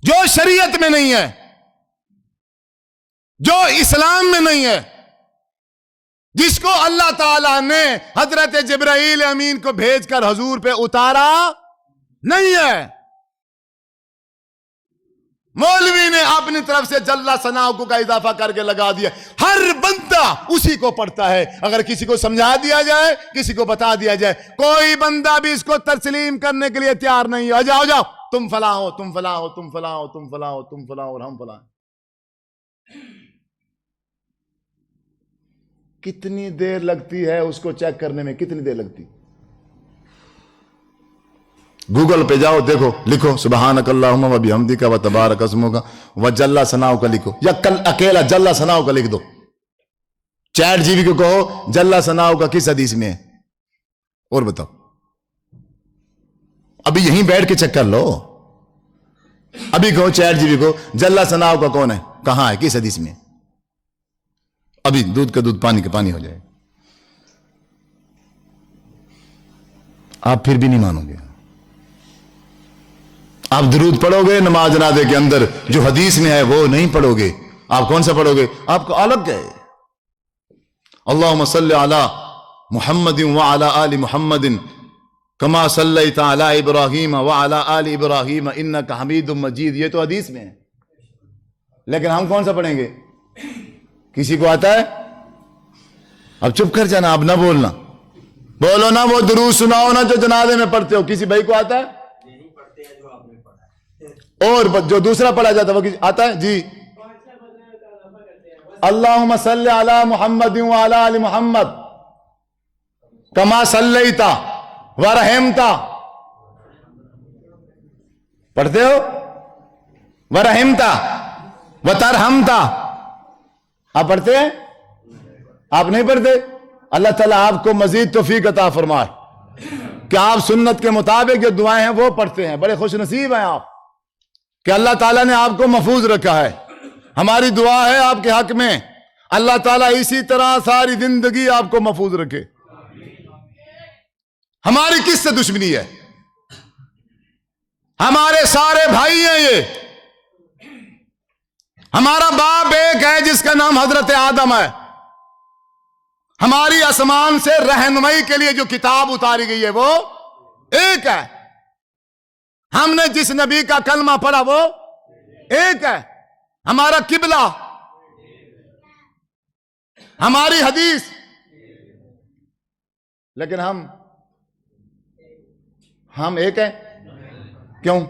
جو شریعت میں نہیں ہے، جو اسلام میں نہیں ہے، جس کو اللہ تعالیٰ نے حضرت جبرائیل امین کو بھیج کر حضور پہ اتارا نہیں ہے. مولوی نے اپنی طرف سے جل ثناؤ کا اضافہ کر کے لگا دیا. ہر بندہ اسی کو پڑھتا ہے. اگر کسی کو سمجھا دیا جائے، کسی کو بتا دیا جائے، کوئی بندہ بھی اس کو تسلیم کرنے کے لیے تیار نہیں ہے. جاؤ جاؤ، تم فلاں ہو، تم فلاں ہو، تم فلاں ہو، تم فلاں ہو، تم فلاں ہو، اور ہم فلاں. کتنی دیر لگتی ہے اس کو چیک کرنے میں؟ کتنی دیر لگتی؟ گوگل پہ جاؤ، دیکھو، لکھو سبحانک اللہم و بحمدک و تبارک اسمک و جل ثناؤ کا لکھو، یا کل اکیلا جل ثناؤ کا لکھ دو. چیٹ جی بی کو کہو جل ثناؤ کا کس حدیث میں ہے، اور بتاؤ. ابھی یہیں بیٹھ کے چیک کر لو. ابھی کہو چیٹ جی بی کو جل ثناؤ کا کون ہے، کہاں ہے، کس حدیث میں؟ ابھی دودھ کا دودھ، پانی کا پانی ہو جائے. آپ پھر بھی نہیں مانو گے. آپ درود پڑھو گے نماز جنازے کے اندر، جو حدیث میں ہے وہ نہیں پڑھو گے. آپ کون سا پڑھو گے؟ آپ کو الگ ہے. اللہم صلی علی محمد وعلی آل محمد کما صلیت علی ابراہیم وعلی آل ابراہیم انک حمید مجید. یہ تو حدیث میں ہے، لیکن ہم کون سا پڑھیں گے؟ کسی کو آتا ہے؟ اب چپ کر جانا، اب نہ بولنا. بولو نا، وہ درود سناؤ نا جو جنازے میں پڑھتے ہو. کسی بھائی کو آتا ہے؟ اور جو دوسرا پڑھا جاتا ہے وہ آتا ہے؟ جی. اللہم صلی علی محمد وعلی آل محمد کما صلیت ورحمت، پڑھتے ہو؟ ورحمت وترحمت، آپ پڑھتے ہیں؟ آپ نہیں پڑھتے. اللہ تعالیٰ آپ کو مزید توفیق عطا فرمائے کہ آپ سنت کے مطابق جو دعائیں ہیں وہ پڑھتے ہیں. بڑے خوش نصیب ہیں آپ کہ اللہ تعالیٰ نے آپ کو محفوظ رکھا ہے. ہماری دعا ہے آپ کے حق میں، اللہ تعالیٰ اسی طرح ساری زندگی آپ کو محفوظ رکھے۔ ہماری کس سے دشمنی ہے؟ ہمارے سارے بھائی ہیں یہ، ہمارا باپ ایک ہے جس کا نام حضرت آدم ہے، ہماری آسمان سے رہنمائی کے لیے جو کتاب اتاری گئی ہے وہ ایک ہے، ہم نے جس نبی کا کلمہ پڑھا وہ ایک ہے، ہمارا قبلہ، ہماری حدیث، لیکن ہم ایک ہیں۔ کیوں؟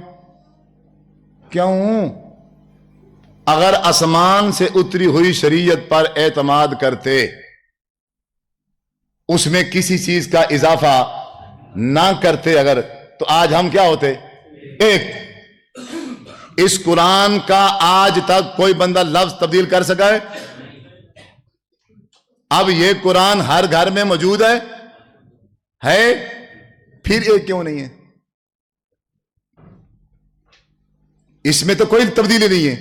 اگر آسمان سے اتری ہوئی شریعت پر اعتماد کرتے، اس میں کسی چیز کا اضافہ نہ کرتے اگر، تو آج ہم کیا ہوتے؟ ایک۔ اس قرآن کا آج تک کوئی بندہ لفظ تبدیل کر سکا ہے؟ اب یہ قرآن ہر گھر میں موجود ہے، پھر ایک کیوں نہیں ہے؟ اس میں تو کوئی تبدیلی نہیں ہے،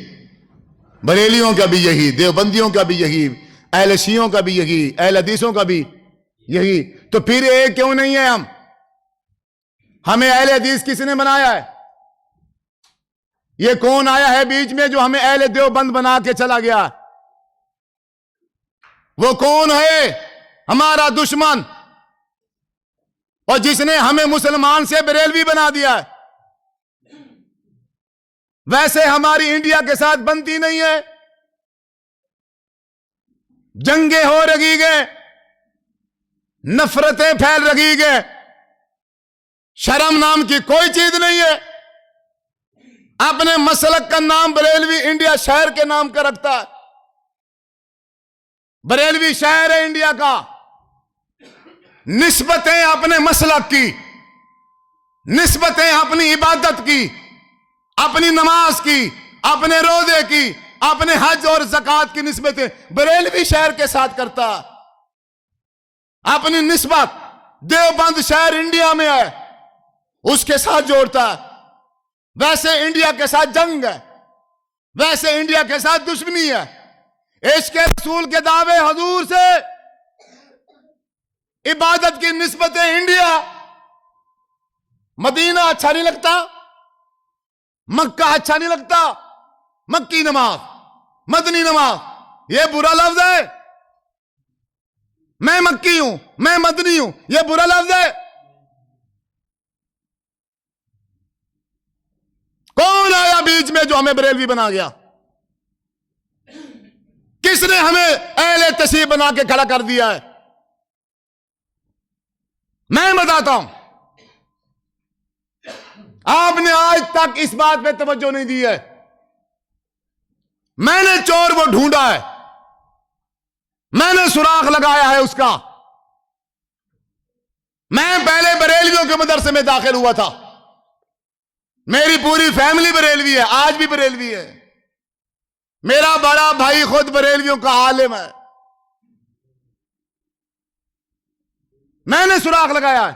بریلیوں کا بھی یہی، دیوبندیوں کا بھی یہی، اہل شیعوں کا بھی یہی، اہل حدیثوں کا بھی یہی، تو پھر ایک کیوں نہیں ہے؟ ہمیں اہل حدیث کس نے بنایا ہے؟ یہ کون آیا ہے بیچ میں جو ہمیں اہل دیوبند بنا کے چلا گیا؟ وہ کون ہے؟ ہمارا دشمن، اور جس نے ہمیں مسلمان سے بریلوی بنا دیا ہے۔ ویسے ہماری انڈیا کے ساتھ بنتی نہیں ہے، جنگیں ہو رہی گئے، نفرتیں پھیل رہی گئے، شرم نام کی کوئی چیز نہیں ہے۔ اپنے مسلک کا نام بریلوی انڈیا شہر کے نام کا رکھتا ہے، بریلوی شہر ہے انڈیا کا، نسبتیں اپنے مسلک کی، نسبتیں اپنی عبادت کی، اپنی نماز کی، اپنے روزے کی، اپنے حج اور زکوٰۃ کی نسبتیں بریلوی شہر کے ساتھ کرتا، اپنی نسبت دیوبند شہر انڈیا میں ہے اس کے ساتھ جوڑتا ہے۔ ویسے انڈیا کے ساتھ جنگ ہے، ویسے انڈیا کے ساتھ دشمنی ہے، عشق رسول کے دعوے حضور سے، عبادت کی نسبتیں انڈیا، مدینہ اچھا نہیں لگتا، مکہ اچھا نہیں لگتا، مکی نماز، مدنی نماز، یہ برا لفظ ہے۔ میں مکی ہوں، میں مدنی ہوں، یہ برا لفظ ہے۔ کون آیا بیچ میں جو ہمیں بریلوی بنا گیا؟ کس نے ہمیں اہل تشیع بنا کے کھڑا کر دیا ہے؟ میں بتاتا ہوں، آپ نے آج تک اس بات پہ توجہ نہیں دی ہے۔ میں نے چور وہ ڈھونڈا ہے، میں نے سراغ لگایا ہے اس کا۔ میں پہلے بریلویوں کے مدرسے میں داخل ہوا تھا، میری پوری فیملی بریلوی ہے، آج بھی بریلوی ہے، میرا بڑا بھائی خود بریلویوں کا عالم ہے۔ میں نے سراغ لگایا ہے،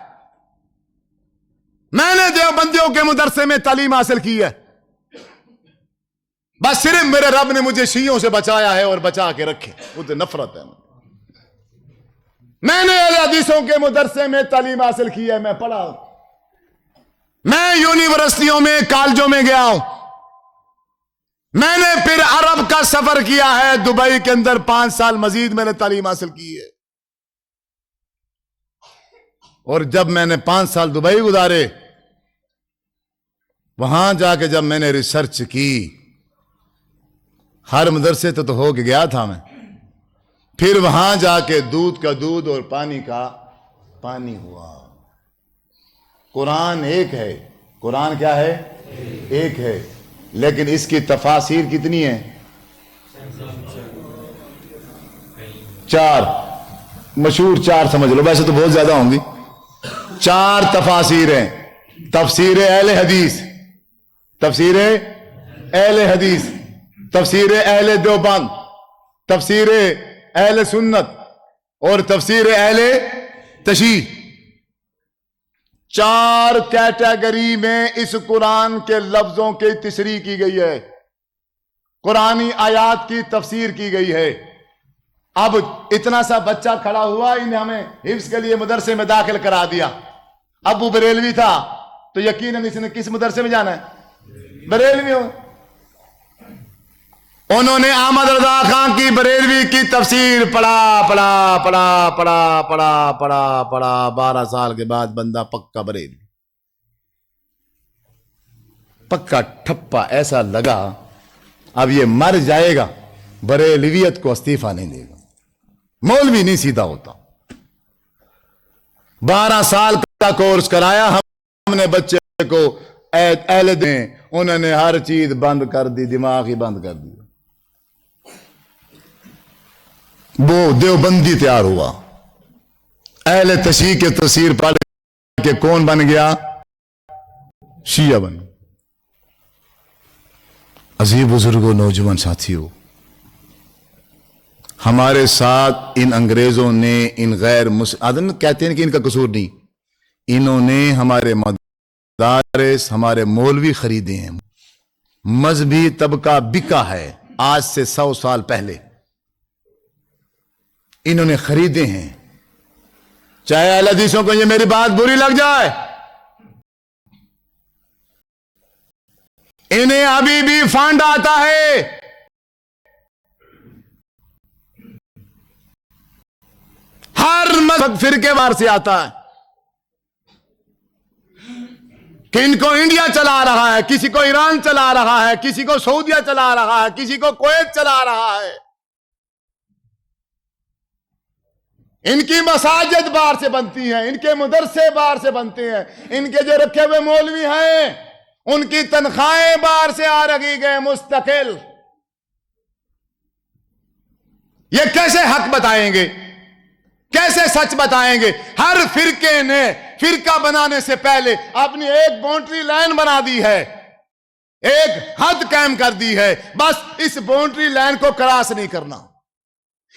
میں نے دیوبندیوں کے مدرسے میں تعلیم حاصل کی ہے، بس صرف میرے رب نے مجھے شیعوں سے بچایا ہے اور بچا کے رکھے، مجھے نفرت ہے۔ میں نے اہل حدیثوں کے مدرسے میں تعلیم حاصل کی ہے، میں پڑھا ہوں، میں یونیورسٹیوں میں، کالجوں میں گیا ہوں، میں نے پھر عرب کا سفر کیا ہے، دبئی کے اندر 5 سال مزید میں نے تعلیم حاصل کی ہے، اور جب میں نے 5 سال دبئی گزارے، وہاں جا کے جب میں نے ریسرچ کی، ہر مدرسے تو ہو کے گیا تھا میں، پھر وہاں جا کے دودھ کا دودھ اور پانی کا پانی ہوا۔ قرآن ایک ہے، قرآن کیا ہے؟ ایک ہے، لیکن اس کی تفاسیر کتنی ہیں؟ 4 مشہور، 4 سمجھ لو، ویسے تو بہت زیادہ ہوں گی۔ 4 تفاسیر ہیں، تفسیر اہل حدیث، تفسیر اہل حدیث، تفسیر اہل دیوبند، تفسیر اہل سنت، اور تفسیر اہل تشیع۔ 4 کیٹیگری میں اس قرآن کے لفظوں کی تشریح کی گئی ہے۔ قرآنی آیات کی تفسیر کی گئی ہے. اب اتنا سا بچہ کھڑا ہوا, انہیں ہمیں حفظ کے لیے مدرسے میں داخل کرا دیا. ابو بریلوی تھا تو یقیناً اس نے کس مدرسے میں جانا ہے؟ بریلوی ہو. انہوں نے احمد رضا خان کی بریلوی کی تفسیر پڑھا 12 سال کے بعد بندہ پکا بریلوی, پکا ٹھپا. ایسا لگا اب یہ مر جائے گا, بریلویت کو استعفیٰ نہیں دے گا. مولوی نہیں سیدھا ہوتا. 12 سال کا کورس کرایا ہم نے بچے کو, اہل دیں, انہوں نے ہر چیز بند کر دی, دماغ ہی بند کر دی. وہ دیوبندی تیار ہوا. اہل تشیع کے تفسیر پڑھ کے کون بن گیا؟ شیعہ بن. عزیز بزرگوں, نوجوان ساتھیوں, ہمارے ساتھ ان انگریزوں نے, ان غیر مسلم کہتے ہیں کہ ان کا قصور نہیں, انہوں نے ہمارے مدارس, ہمارے مولوی خریدے ہیں. مذہبی طبقہ بکا ہے. آج سے 100 سال پہلے انہوں نے خریدے ہیں. چاہے اہل حدیثوں کو یہ میری بات بری لگ جائے, انہیں ابھی بھی فنڈ آتا ہے. ہر مذہب فرقے وار سے آتا ہے کہ ان کو انڈیا چلا رہا ہے, کسی کو ایران چلا رہا ہے, کسی کو سعودیہ چلا رہا ہے, کسی کو کویت چلا رہا ہے. ان کی مساجد باہر سے بنتی ہیں, ان کے مدرسے باہر سے بنتے ہیں, ان کے جو رکھے ہوئے مولوی ہیں ان کی تنخواہیں باہر سے آ رہی گئے مستقل. یہ کیسے حق بتائیں گے, کیسے سچ بتائیں گے؟ ہر فرقے نے فرقہ بنانے سے پہلے اپنی ایک باؤنڈری لائن بنا دی ہے, ایک حد قائم کر دی ہے. بس اس باؤنڈری لائن کو کراس نہیں کرنا,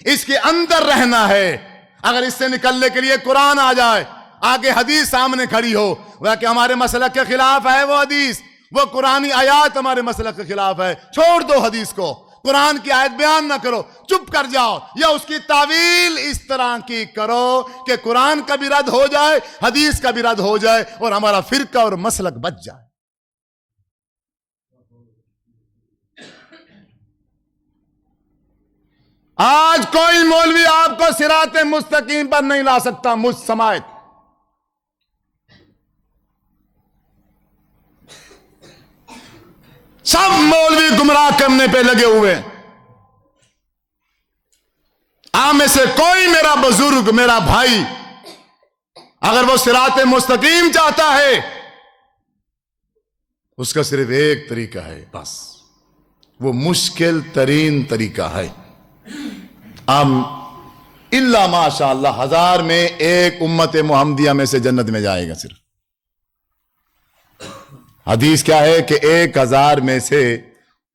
اس کے اندر رہنا ہے. اگر اس سے نکلنے کے لیے قرآن آ جائے, آگے حدیث سامنے کھڑی ہو, وہ کہ ہمارے مسلک کے خلاف ہے وہ حدیث, وہ قرآنی آیات ہمارے مسلک کے خلاف ہے, چھوڑ دو حدیث کو, قرآن کی آیت بیان نہ کرو, چپ کر جاؤ, یا اس کی تعویل اس طرح کی کرو کہ قرآن کا بھی رد ہو جائے, حدیث کا بھی رد ہو جائے, اور ہمارا فرقہ اور مسلک بچ جائے. آج کوئی مولوی آپ کو صراط مستقیم پر نہیں لا سکتا مجھ سماعت. سب مولوی گمراہ کرنے پہ لگے ہوئے. آپ میں سے کوئی میرا بزرگ, میرا بھائی, اگر وہ صراط مستقیم چاہتا ہے, اس کا صرف ایک طریقہ ہے بس, وہ مشکل ترین طریقہ ہے. اب الا ماشاء اللہ 1000 میں ایک امت محمدیہ میں سے جنت میں جائے گا صرف. حدیث کیا ہے کہ 1000 میں سے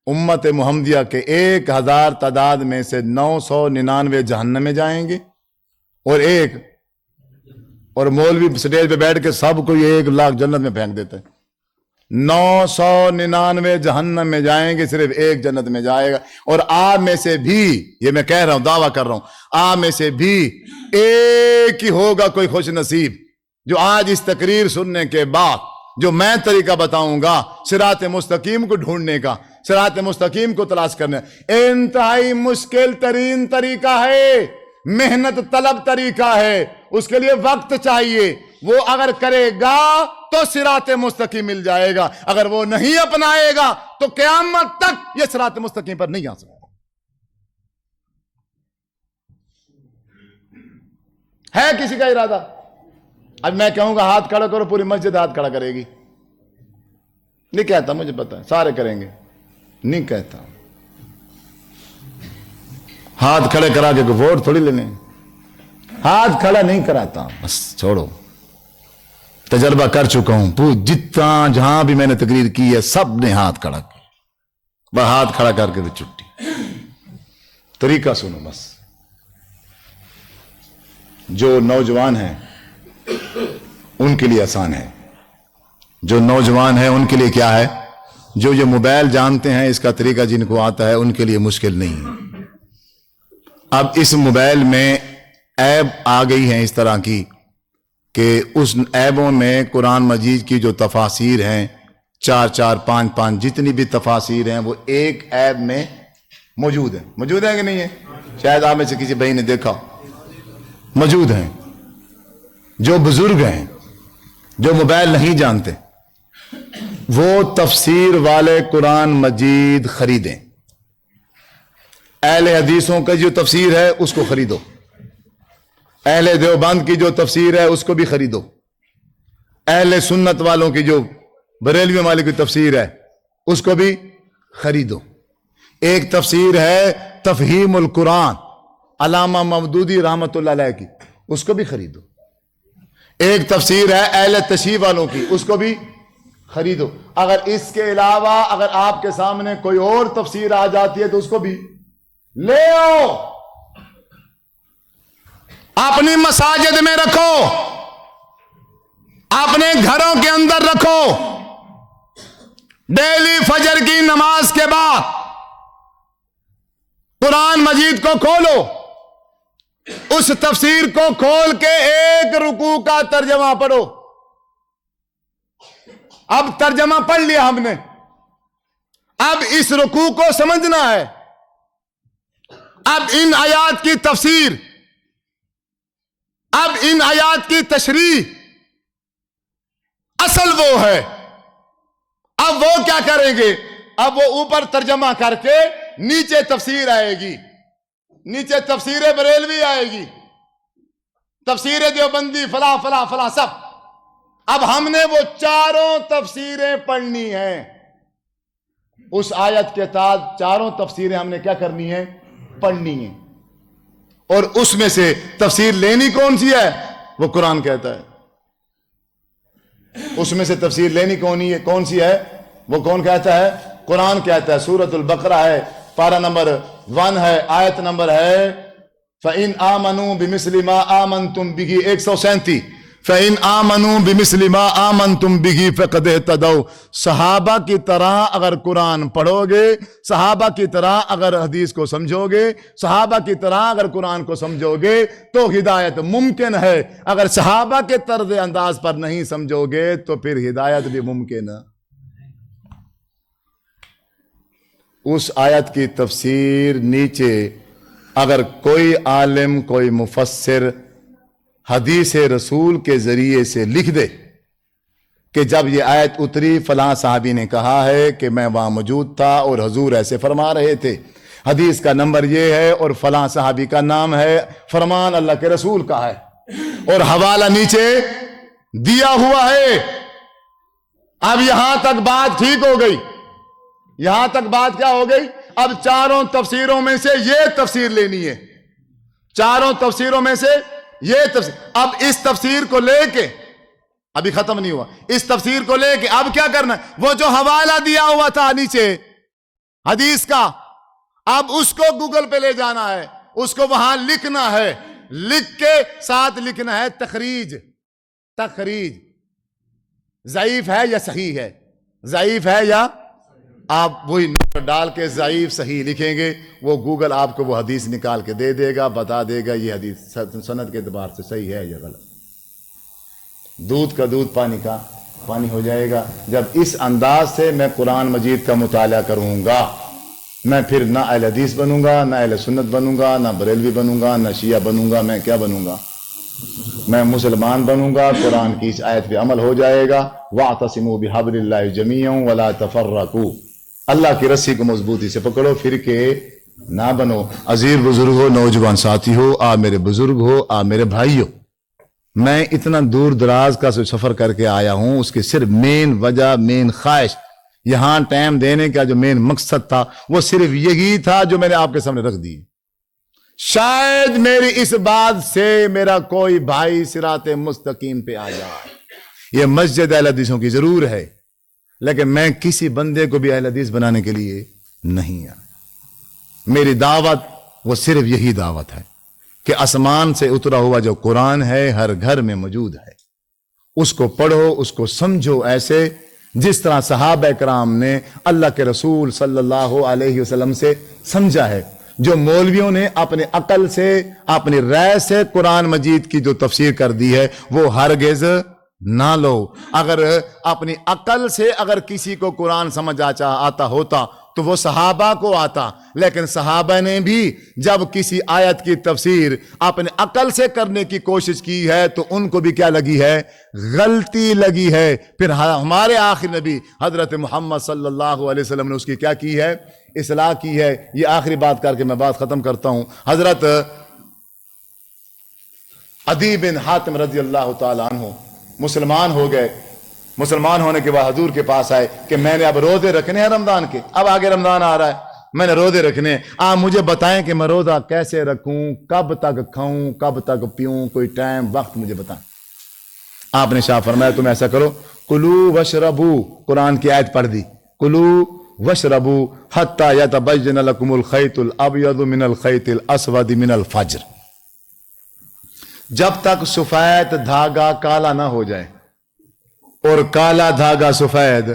امت محمدیہ کے 1000 تعداد میں سے 999 جہنم میں جائیں گے, اور مولوی سٹیج پہ بیٹھ کے سب کو یہ 1,00,000 جنت میں پھینک دیتا ہے. 999 جہنم میں جائیں گے, صرف ایک جنت میں جائے گا. اور آپ میں سے بھی, یہ میں کہہ رہا ہوں, دعویٰ کر رہا ہوں, آپ میں سے بھی ایک ہی ہوگا کوئی خوش نصیب جو آج اس تقریر سننے کے بعد جو میں طریقہ بتاؤں گا صراط مستقیم کو ڈھونڈنے کا, صراط مستقیم کو تلاش کرنے, انتہائی مشکل ترین طریقہ ہے, محنت طلب طریقہ ہے, اس کے لیے وقت چاہیے. وہ اگر کرے گا تو صراط مستقیم مل جائے گا, اگر وہ نہیں اپنائے گا تو قیامت تک یہ صراط مستقیم پر نہیں آ سکتا. ہے کسی کا ارادہ؟ اب میں کہوں گا ہاتھ کھڑا کرو, پوری مسجد ہاتھ کھڑا کرے گی. نہیں کہتا, مجھے پتا ہے سارے کریں گے, نہیں کہتا. ہاتھ کھڑے کرا کے ووٹ تھوڑی لے لیں, ہاتھ کھڑا نہیں کراتا, بس چھوڑو. تجربہ کر چکا ہوں, جتنا جہاں بھی میں نے تقریر کی ہے سب نے ہاتھ کھڑا کیا, بس ہاتھ کھڑا کر کے تو چھٹی. طریقہ سنو بس. جو نوجوان ہیں ان کے لیے آسان ہے, جو نوجوان ہیں ان کے لیے کیا ہے؟ جو یہ موبائل جانتے ہیں اس کا طریقہ جن کو آتا ہے ان کے لیے مشکل نہیں ہے۔ اب اس موبائل میں ایپ آ گئی ہیں اس طرح کی کہ اس ایبوں میں قرآن مجید کی جو تفاسیر ہیں 4 5 جتنی بھی تفاسیر ہیں وہ ایک ایپ میں موجود ہے کہ نہیں ہے؟ شاید آپ میں سے کسی بھائی نے دیکھا، موجود ہیں۔ جو بزرگ ہیں جو موبائل نہیں جانتے وہ تفسیر والے قرآن مجید خریدیں، اہل حدیثوں کا جو تفسیر ہے اس کو خریدو، اہل دیوبند کی جو تفسیر ہے اس کو بھی خریدو، اہل سنت والوں کی جو بریلوی والے کی تفسیر ہے اس کو بھی خریدو۔ ایک تفسیر ہے تفہیم القرآن علامہ مودودی رحمۃ اللہ علیہ کی، اس کو بھی خریدو۔ ایک تفسیر ہے اہل تشیع والوں کی، اس کو بھی خریدو۔ اگر اس کے علاوہ اگر آپ کے سامنے کوئی اور تفسیر آ جاتی ہے تو اس کو بھی لے آؤ، اپنی مساجد میں رکھو، اپنے گھروں کے اندر رکھو، ڈیلی فجر کی نماز کے بعد قرآن مجید کو کھولو، اس تفسیر کو کھول کے ایک رکوع کا ترجمہ پڑھو۔ اب ترجمہ پڑھ لیا ہم نے، اب اس رکوع کو سمجھنا ہے، اب ان آیات کی تفسیر، اب ان آیات کی تشریح اصل وہ ہے۔ اب وہ کیا کریں گے؟ اب وہ اوپر ترجمہ کر کے نیچے تفسیر آئے گی، نیچے تفسیر بریلوی آئے گی، تفسیر دیوبندی فلاں فلاں فلاں سب۔ اب ہم نے وہ چاروں تفسیریں پڑھنی ہیں، اس آیت کے تحت چاروں تفسیریں ہم نے کیا کرنی ہے؟ پڑھنی ہیں۔ اور اس میں سے تفسیر لینی کون سی ہے؟ وہ قرآن کہتا ہے۔ اس میں سے تفسیر لینی کون سی ہے؟ وہ کون کہتا ہے؟ قرآن کہتا ہے۔ سورۃ البقرہ ہے، پارہ نمبر 1 ہے، آیت نمبر ہے فَإِنْ آمَنُوا بِمِثْلِ مَا آمَنْتُمْ بِهِ 137 فَإِنْ آمَنُوا بِمِثْلِ مَا آمَنْتُمْ بِهِ فَقَدْ اهْتَدَوْا۔ صحابہ کی طرح اگر قرآن پڑھو گے، صحابہ کی طرح اگر حدیث کو سمجھو گے، صحابہ کی طرح اگر قرآن کو سمجھو گے تو ہدایت ممکن ہے۔ اگر صحابہ کے طرز انداز پر نہیں سمجھو گے تو پھر ہدایت بھی ممکن ہے۔ اس آیت کی تفسیر نیچے اگر کوئی عالم، کوئی مفسر حدیث رسول کے ذریعے سے لکھ دے کہ جب یہ آیت اتری فلاں صحابی نے کہا ہے کہ میں وہاں موجود تھا اور حضور ایسے فرما رہے تھے، حدیث کا نمبر یہ ہے اور فلاں صحابی کا نام ہے، فرمان اللہ کے رسول کا ہے اور حوالہ نیچے دیا ہوا ہے۔ اب یہاں تک بات ٹھیک ہو گئی، یہاں تک بات کیا ہو گئی؟ اب چاروں تفسیروں میں سے یہ تفسیر لینی ہے، چاروں تفسیروں میں سے یہ تفسیر۔ اب اس تفسیر کو لے کے، ابھی ختم نہیں ہوا، اس تفسیر کو لے کے اب کیا کرنا ہے؟ وہ جو حوالہ دیا ہوا تھا نیچے حدیث کا، اب اس کو گوگل پہ لے جانا ہے، اس کو وہاں لکھنا ہے، لکھ کے ساتھ لکھنا ہے تخریج۔ تخریج ضعیف ہے یا صحیح ہے، ضعیف ہے یا، آپ وہی نمبر ڈال کے ضعیف صحیح لکھیں گے، وہ گوگل آپ کو وہ حدیث نکال کے دے دے گا، بتا دے گا یہ حدیث سند کے اعتبار سے صحیح ہے یا غلط۔ دودھ کا دودھ، پانی کا پانی ہو جائے گا۔ جب اس انداز سے میں قرآن مجید کا مطالعہ کروں گا، میں پھر نہ اہل حدیث بنوں گا، نہ اہل سنت بنوں گا، نہ بریلوی بنوں گا، نہ شیعہ بنوں گا، میں کیا بنوں گا؟ میں مسلمان بنوں گا۔ قرآن کی اس آیت پہ عمل ہو جائے گا، وَاعْتَصِمُوا بِحَبْلِ اللَّهِ جَمِيعًا وَلَا تَفَرَّقُوا۔ اللہ کی رسی کو مضبوطی سے پکڑو، پھر کے نہ بنو۔ عزیز بزرگ ہو، نوجوان ساتھی ہو، آپ میرے بزرگ ہو، آپ میرے بھائی ہو، میں اتنا دور دراز کا سفر کر کے آیا ہوں، اس کے صرف مین وجہ، مین خواہش، یہاں ٹائم دینے کا جو مین مقصد تھا وہ صرف یہی تھا جو میں نے آپ کے سامنے رکھ دی۔ شاید میری اس بات سے میرا کوئی بھائی صراط مستقیم پہ آ جائے۔ یہ مسجد اہل حدیثوں کی ضرور ہے، لیکن میں کسی بندے کو بھی اہل حدیث بنانے کے لیے نہیں آیا۔ میری دعوت وہ صرف یہی دعوت ہے کہ آسمان سے اترا ہوا جو قرآن ہے ہر گھر میں موجود ہے، اس کو پڑھو، اس کو سمجھو ایسے جس طرح صحابہ کرام نے اللہ کے رسول صلی اللہ علیہ وسلم سے سمجھا ہے. جو مولویوں نے اپنے عقل سے اپنی رائے سے قرآن مجید کی جو تفسیر کر دی ہے وہ ہرگز نہ لو. اگر اپنی عقل سے اگر کسی کو قرآن سمجھ آتا ہوتا تو وہ صحابہ کو آتا، لیکن صحابہ نے بھی جب کسی آیت کی تفسیر اپنے عقل سے کرنے کی کوشش کی ہے تو ان کو بھی کیا لگی ہے؟ غلطی لگی ہے. پھر ہمارے آخری نبی حضرت محمد صلی اللہ علیہ وسلم نے اس کی کیا کی ہے؟ اصلاح کی ہے. یہ آخری بات کر کے میں بات ختم کرتا ہوں. حضرت عدی بن حاتم رضی اللہ تعالیٰ عنہ مسلمان ہو گئے. مسلمان ہونے کے بعد حضور کے پاس آئے کہ میں نے اب روزے رکھنے ہیں رمضان کے، اب آگے رمضان آ رہا ہے، میں نے روزے رکھنے ہیں، آپ مجھے بتائیں کہ میں روزہ کیسے رکھوں، کب تک کھاؤں، کب تک پیوں، کوئی ٹائم وقت مجھے بتائیں. آپ نے شاہ فرمایا تم ایسا کرو، کلو وشربو، قرآن کی آیت پڑھ دی، کلو وشربو حتی یتبین لکم الخیط الابیض من الخیط الاسود من الفجر. جب تک سفید دھاگا کالا نہ ہو جائے اور کالا دھاگا سفید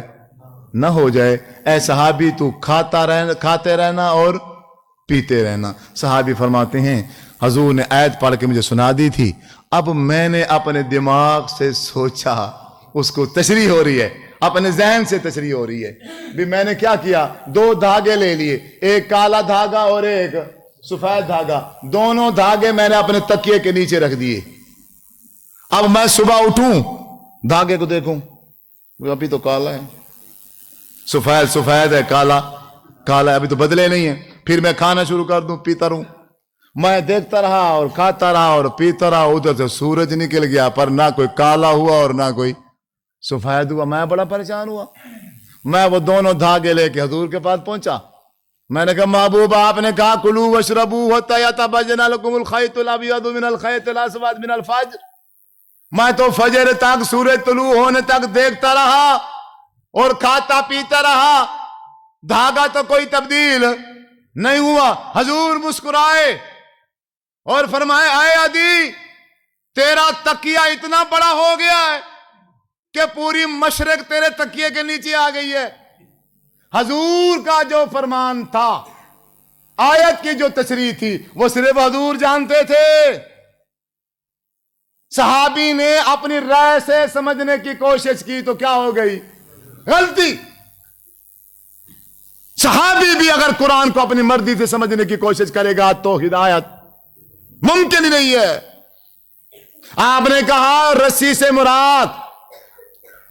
نہ ہو جائے، اے صحابی تو کھاتے رہنا اور پیتے رہنا. صحابی فرماتے ہیں حضور نے آیت پڑھ کے مجھے سنا دی تھی، اب میں نے اپنے دماغ سے سوچا، اس کو تشریح ہو رہی ہے، اپنے ذہن سے تشریح ہو رہی ہے. بھی میں نے کیا کیا؟ دو دھاگے لے لیے، ایک کالا دھاگا اور ایک سفید دھاگا، دونوں دھاگے میں نے اپنے تکیے کے نیچے رکھ دیے. اب میں صبح اٹھوں، دھاگے کو دیکھوں، ابھی تو کالا ہے، سفید ہے، کالا ہے، ابھی تو بدلے نہیں ہے. پھر میں کھانا شروع کر دوں، پیتا رہوں. میں دیکھتا رہا اور کھاتا رہا اور پیتا رہا، ادھر سے سورج نکل گیا پر نہ کوئی کالا ہوا اور نہ کوئی سفید ہوا. میں بڑا پریشان ہوا. میں وہ دونوں دھاگے لے کے حضور کے پاس پہنچا. میں نے کہا محبوب، آپ نے کہا کلو وشربو حتی یتبین لکم الخیط الابیض من الخیط الاسود من الفجر. میں تو فجر تک، سورج طلوع ہونے تک دیکھتا رہا اور کھاتا پیتا رہا، دھاگا تو کوئی تبدیل نہیں ہوا. حضور مسکرائے اور فرمائے اے عدی، تیرا تکیہ اتنا بڑا ہو گیا ہے کہ پوری مشرق تیرے تکیے کے نیچے آ گئی ہے. حضور کا جو فرمان تھا، آیت کی جو تشریح تھی، وہ صرف حضور جانتے تھے. صحابی نے اپنی رائے سے سمجھنے کی کوشش کی تو کیا ہو گئی؟ غلطی. صحابی بھی اگر قرآن کو اپنی مرضی سے سمجھنے کی کوشش کرے گا تو ہدایت ممکن ہی نہیں ہے. آپ نے کہا رسی سے مراد،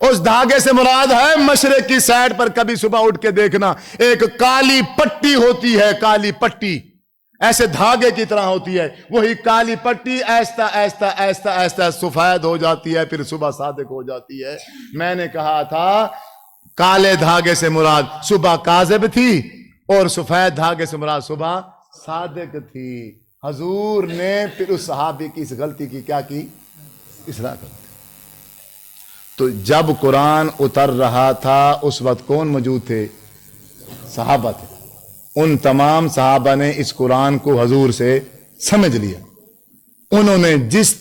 اس دھاگے سے مراد ہے مشرق کی سائڈ پر کبھی صبح اٹھ کے دیکھنا ایک کالی پٹی ہوتی ہے، کالی پٹی ایسے دھاگے کی طرح ہوتی ہے. وہی کالی پٹی ایستا ایستا ایستا ایستا سفید ہو جاتی ہے، پھر صبح صادق ہو جاتی ہے. میں نے کہا تھا کالے دھاگے سے مراد صبح کاذب تھی اور سفید دھاگے سے مراد صبح صادق تھی. حضور نے پھر اس صحابی کی اس غلطی کی کیا کی؟ اصلاح کر دی. تو جب قرآن اتر رہا تھا اس وقت کون موجود تھے؟ صحابہ تھے. ان تمام صحابہ نے اس قرآن کو حضور سے سمجھ لیا. انہوں نے جس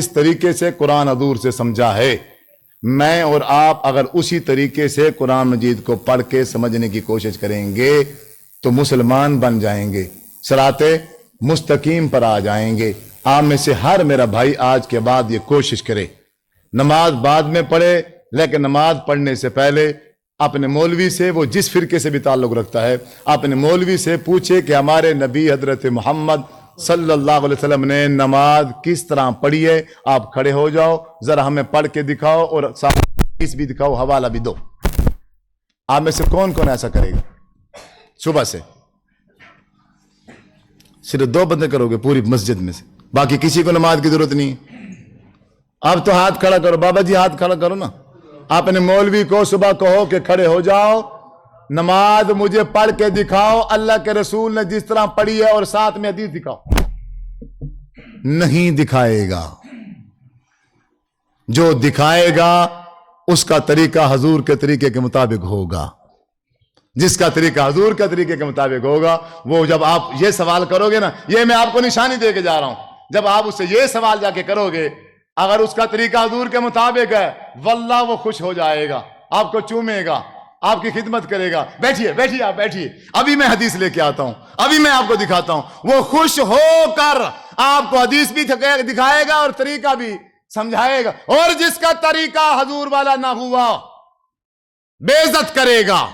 طریقے سے قرآن حضور سے سمجھا ہے، میں اور آپ اگر اسی طریقے سے قرآن مجید کو پڑھ کے سمجھنے کی کوشش کریں گے تو مسلمان بن جائیں گے، صراط مستقیم پر آ جائیں گے. آپ میں سے ہر میرا بھائی آج کے بعد یہ کوشش کرے، نماز بعد میں پڑھے، لیکن نماز پڑھنے سے پہلے اپنے مولوی سے، وہ جس فرقے سے بھی تعلق رکھتا ہے، اپنے مولوی سے پوچھے کہ ہمارے نبی حضرت محمد صلی اللہ علیہ وسلم نے نماز کس طرح پڑھی ہے. آپ کھڑے ہو جاؤ، ذرا ہمیں پڑھ کے دکھاؤ اور حدیث بھی دکھاؤ، حوالہ بھی دو. آپ میں سے کون کون ایسا کرے گا؟ صبح سے صرف 2 بندے کرو گے پوری مسجد میں سے، باقی کسی کو نماز کی ضرورت نہیں. اب تو ہاتھ کھڑا کرو، بابا جی ہاتھ کھڑا کرو نا. اپنے مولوی کو صبح کہو کہ کھڑے ہو جاؤ، نماز مجھے پڑھ کے دکھاؤ، اللہ کے رسول نے جس طرح پڑھی ہے اور ساتھ میں حدیث دکھاؤ. نہیں دکھائے گا. جو دکھائے گا اس کا طریقہ حضور کے طریقے کے مطابق ہوگا. جس کا طریقہ حضور کے طریقے کے مطابق ہوگا، وہ جب آپ یہ سوال کرو گے نا، یہ میں آپ کو نشانی دے کے جا رہا ہوں، جب آپ اس سے یہ سوال جا کے کرو گے، اگر اس کا طریقہ حضور کے مطابق ہے، واللہ وہ خوش ہو جائے گا. آپ کو چومے گا، آپ کی خدمت کرے گا. بیٹھیے بیٹھیے آپ بیٹھیے، ابھی میں حدیث لے کے آتا ہوں، ابھی میں آپ کو دکھاتا ہوں. وہ خوش ہو کر آپ کو حدیث بھی دکھائے گا اور طریقہ بھی سمجھائے گا. اور جس کا طریقہ حضور والا نہ ہوا بے عزت کرے گا،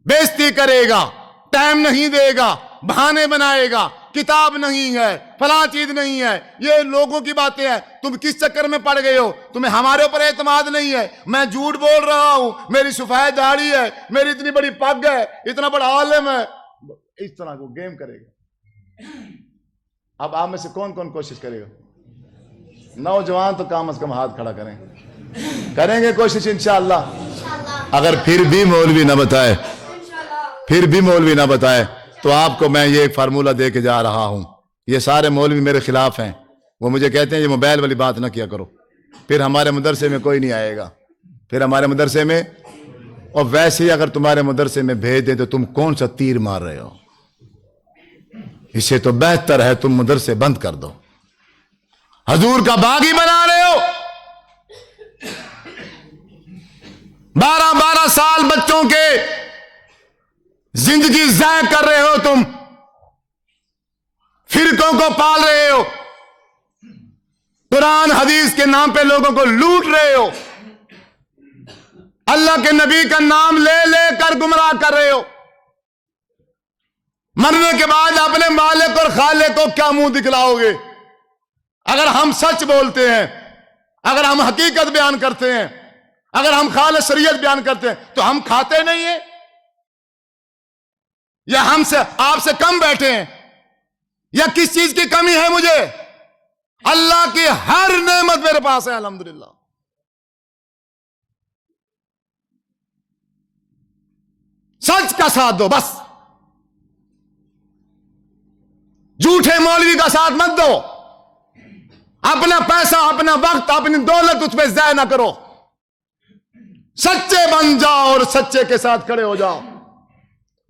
بےزتی کرے گا، ٹائم نہیں دے گا، بہانے بنائے گا، کتاب نہیں ہے، فلاں چیز نہیں ہے. یہ لوگوں کی باتیں ہیں. تم کس چکر میں پڑ گئے ہو؟ تمہیں ہمارے اوپر اعتماد نہیں ہے. میں جھوٹ بول رہا ہوں، میری سفید داڑھی ہے، میری اتنی بڑی پگ ہے، اتنا بڑا عالم ہے. اس طرح کو گیم کرے گا. اب آپ میں سے کون کون کوشش کرے گا؟ نوجوان تو کم از کم ہاتھ کھڑا کریں گے کوشش انشاءاللہ. اگر پھر بھی مولوی نہ بتائے، پھر بھی مولوی نہ بتائے تو آپ کو میں یہ ایک فارمولہ دے کے جا رہا ہوں. یہ سارے مولوی میرے خلاف ہیں، وہ مجھے کہتے ہیں یہ موبائل والی بات نہ کیا کرو، پھر ہمارے مدرسے میں کوئی نہیں آئے گا، پھر ہمارے مدرسے میں. اور ویسے ہی اگر تمہارے مدرسے میں بھیج دیں تو تم کون سا تیر مار رہے ہو؟ اس سے تو بہتر ہے تم مدرسے بند کر دو. حضور کا باغی بنا رہے ہو. 12 سال بچوں کے زندگی ضائع کر رہے ہو تم، فرقوں کو پال رہے ہو، قرآن حدیث کے نام پہ لوگوں کو لوٹ رہے ہو، اللہ کے نبی کا نام لے لے کر گمراہ کر رہے ہو. مرنے کے بعد اپنے مالک اور خالق کو کیا منہ دکھلاؤ گے؟ اگر ہم سچ بولتے ہیں، اگر ہم حقیقت بیان کرتے ہیں، اگر ہم خالص شریعت بیان کرتے ہیں تو ہم کھاتے نہیں ہیں یا ہم سے آپ سے کم بیٹھے ہیں یا کس چیز کی کمی ہے مجھے؟ اللہ کی ہر نعمت میرے پاس ہے الحمدللہ. سچ کا ساتھ دو بس، جھوٹے مولوی کا ساتھ مت دو. اپنا پیسہ، اپنا وقت، اپنی دولت اس پہ ضائع نہ کرو. سچے بن جاؤ اور سچے کے ساتھ کھڑے ہو جاؤ.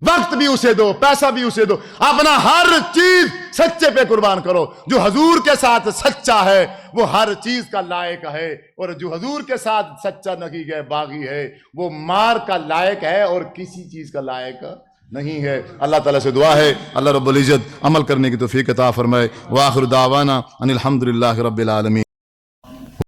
وقت بھی اسے دو، پیسہ بھی اسے دو، اپنا ہر چیز سچے پہ قربان کرو. جو حضور کے ساتھ سچا ہے وہ ہر چیز کا لائق ہے، اور جو حضور کے ساتھ سچا نہیں ہے، باغی ہے، وہ مار کا لائق ہے اور کسی چیز کا لائق نہیں ہے. اللہ تعالیٰ سے دعا ہے اللہ رب العزت عمل کرنے کی توفیق عطا فرمائے. وآخر دعوانا ان الحمدللہ رب العالمین.